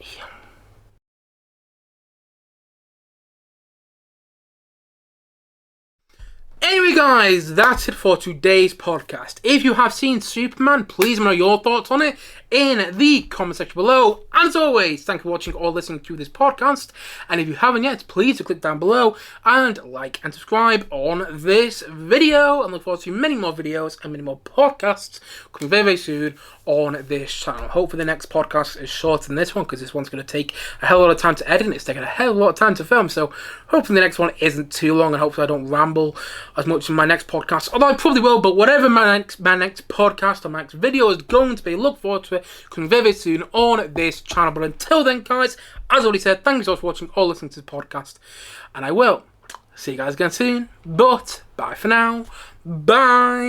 Anyway guys, that's it for today's podcast. If you have seen Superman, please let me know your thoughts on it in the comment section below. And as always, thank you for watching or listening to this podcast. And if you haven't yet, please click down below and like and subscribe on this video. And look forward to many more videos and many more podcasts coming very, very soon on this channel. Hopefully the next podcast is shorter than this one, because this one's going to take a hell of a lot of time to edit and it's taking a hell of a lot of time to film. So hopefully the next one isn't too long, and hopefully I don't ramble as much in my next podcast, although I probably will. But whatever my next podcast or my next video is going to be, look forward to it coming very, very soon on this channel. But until then guys, as already said, thank you so much for watching or listening to the podcast, and I will see you guys again soon. But bye for now. Bye.